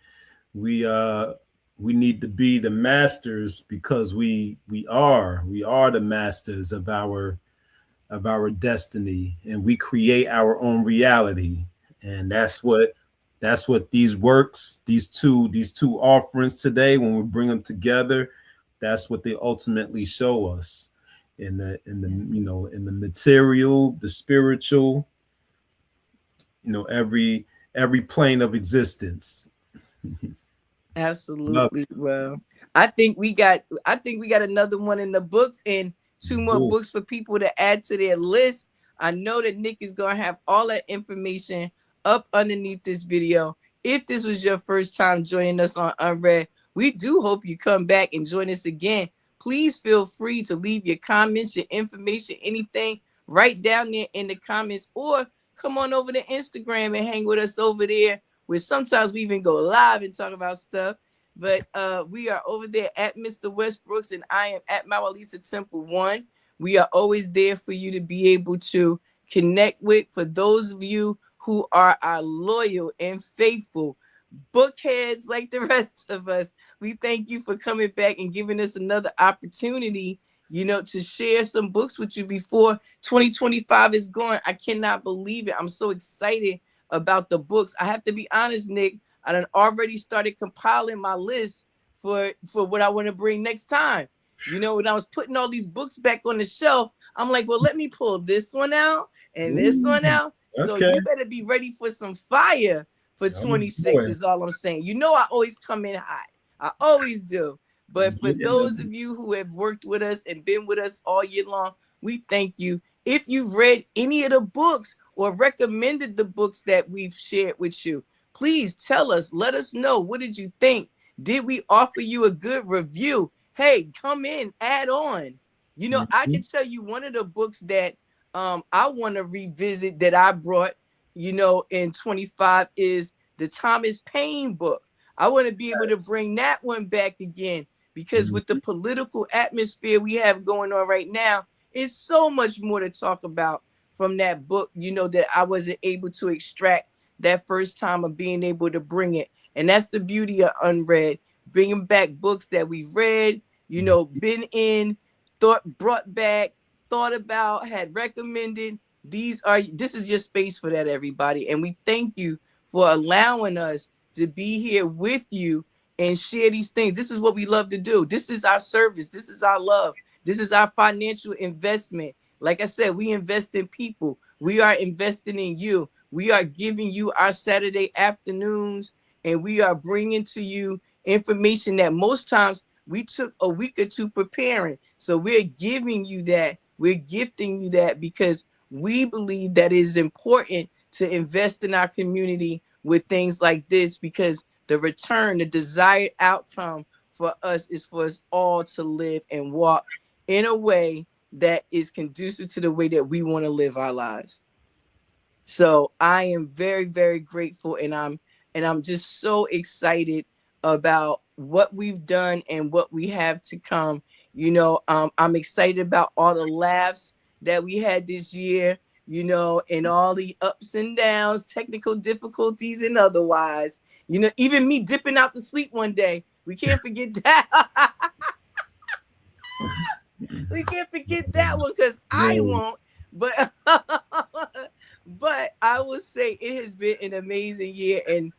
need to be the masters, because we are the masters of our destiny, and we create our own reality. And that's what these works, these two offerings today, when we bring them together, that's what they ultimately show us. in the material, the spiritual, every plane of existence. Love Absolutely. Well, I think we got another one in the books and two more it. books for people to add to their list. I know that Nick is going to have all that information up underneath this video. If this was your first time joining us on Unread, we do hope you come back and join us again. Please feel free to leave your comments, your information, anything right down there in the comments, or come on over to Instagram and hang with us over there, where sometimes we even go live and talk about stuff. But we are over there at Mr. Westbrooks, and I am at Mawulisatemple 1. We are always there for you to be able to connect with. For those of you who are our loyal and faithful bookheads like the rest of us, we thank you for coming back and giving us another opportunity, to share some books with you before 2025 is gone. I cannot believe it. I'm so excited about the books. I have to be honest, Nick. I done already started compiling my list for what I want to bring next time. When I was putting all these books back on the shelf, I'm like, well, let me pull this one out and this Ooh, one out. So okay. you better be ready for some fire for I'm 26 is all I'm saying. I always come in hot. I always do. But for those of you who have worked with us and been with us all year long, we thank you. If you've read any of the books or recommended the books that we've shared with you, please tell us. Let us know. What did you think? Did we offer you a good review? Hey, come in, add on. I can tell you one of the books that I want to revisit that I brought, in 25 is the Thomas Paine book. I want to be able to bring that one back again, because with the political atmosphere we have going on right now, it's so much more to talk about from that book, that I wasn't able to extract that first time of being able to bring it. And that's the beauty of Unread, bringing back books that we've read, been in, brought back, thought about, had recommended. This is your space for that, everybody. And we thank you for allowing us to be here with you and share these things. This is what we love to do. This is our service. This is our love. This is our financial investment. Like I said, we invest in people. We are investing in you. We are giving you our Saturday afternoons, and we are bringing to you information that most times we took a week or two preparing. So we're giving you that. We're gifting you that because we believe that it is important to invest in our community with things like this, because the return, the desired outcome for us is for us all to live and walk in a way that is conducive to the way that we want to live our lives. So I am very, very grateful, and I'm just so excited about what we've done and what we have to come. I'm excited about all the laughs that we had this year, and all the ups and downs, technical difficulties and otherwise. Even me dipping out to sleep one day. We can't forget that. We can't forget that one, because I No. won't. But but I will say it has been an amazing year, and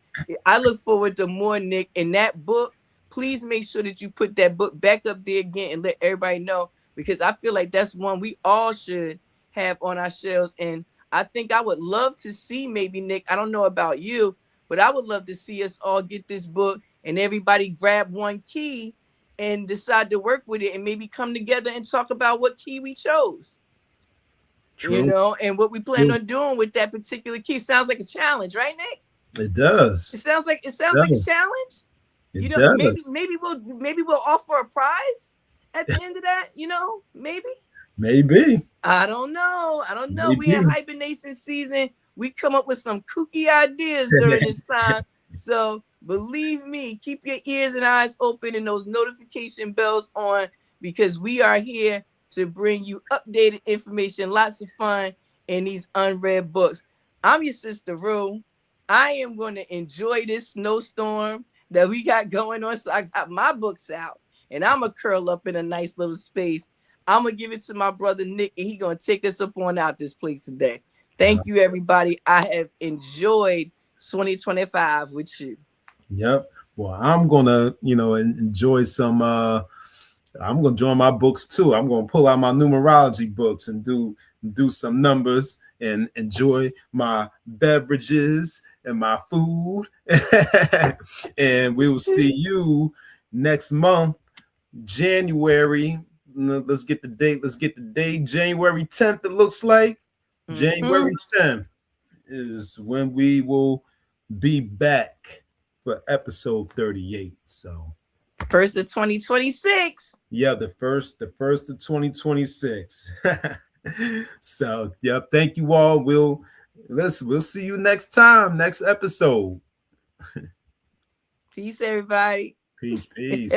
I look forward to more, Nick. And that book, please make sure that you put that book back up there again and let everybody know, because I feel like that's one we all should have on our shelves. And I think I would love to see, maybe, Nick, I don't know about you, but I would love to see us all get this book and everybody grab one key and decide to work with it, and maybe come together and talk about what key we chose. True. And what we plan on doing with that particular key. Sounds like a challenge, right, Nick? It does. It sounds like a does. challenge. It Maybe does. we'll offer a prize at the end of that. Maybe. Maybe. I don't know. We in Maybe. hibernation season. We come up with some kooky ideas during this time. So believe me, keep your ears and eyes open and those notification bells on, because we are here to bring you updated information, lots of fun in these unread books. I'm your sister Roo. I am going to enjoy this snowstorm that we got going on. So I got my books out, and I'm going to curl up in a nice little space. I'm going to give it to my brother Nick, and he's going to take us up on out this place today. Thank you, everybody. I have enjoyed 2025 with you. Yep. Well, I'm gonna, enjoy some I'm gonna join my books too. I'm gonna pull out my numerology books and do some numbers and enjoy my beverages and my food. And we will see you next month, January. Let's get the date. January 10th, it looks like. January 10th is when we will be back for episode 38. So first of 2026. Yeah, the first of 2026. So thank you all. We'll see you next time, next episode. Peace, everybody. Peace.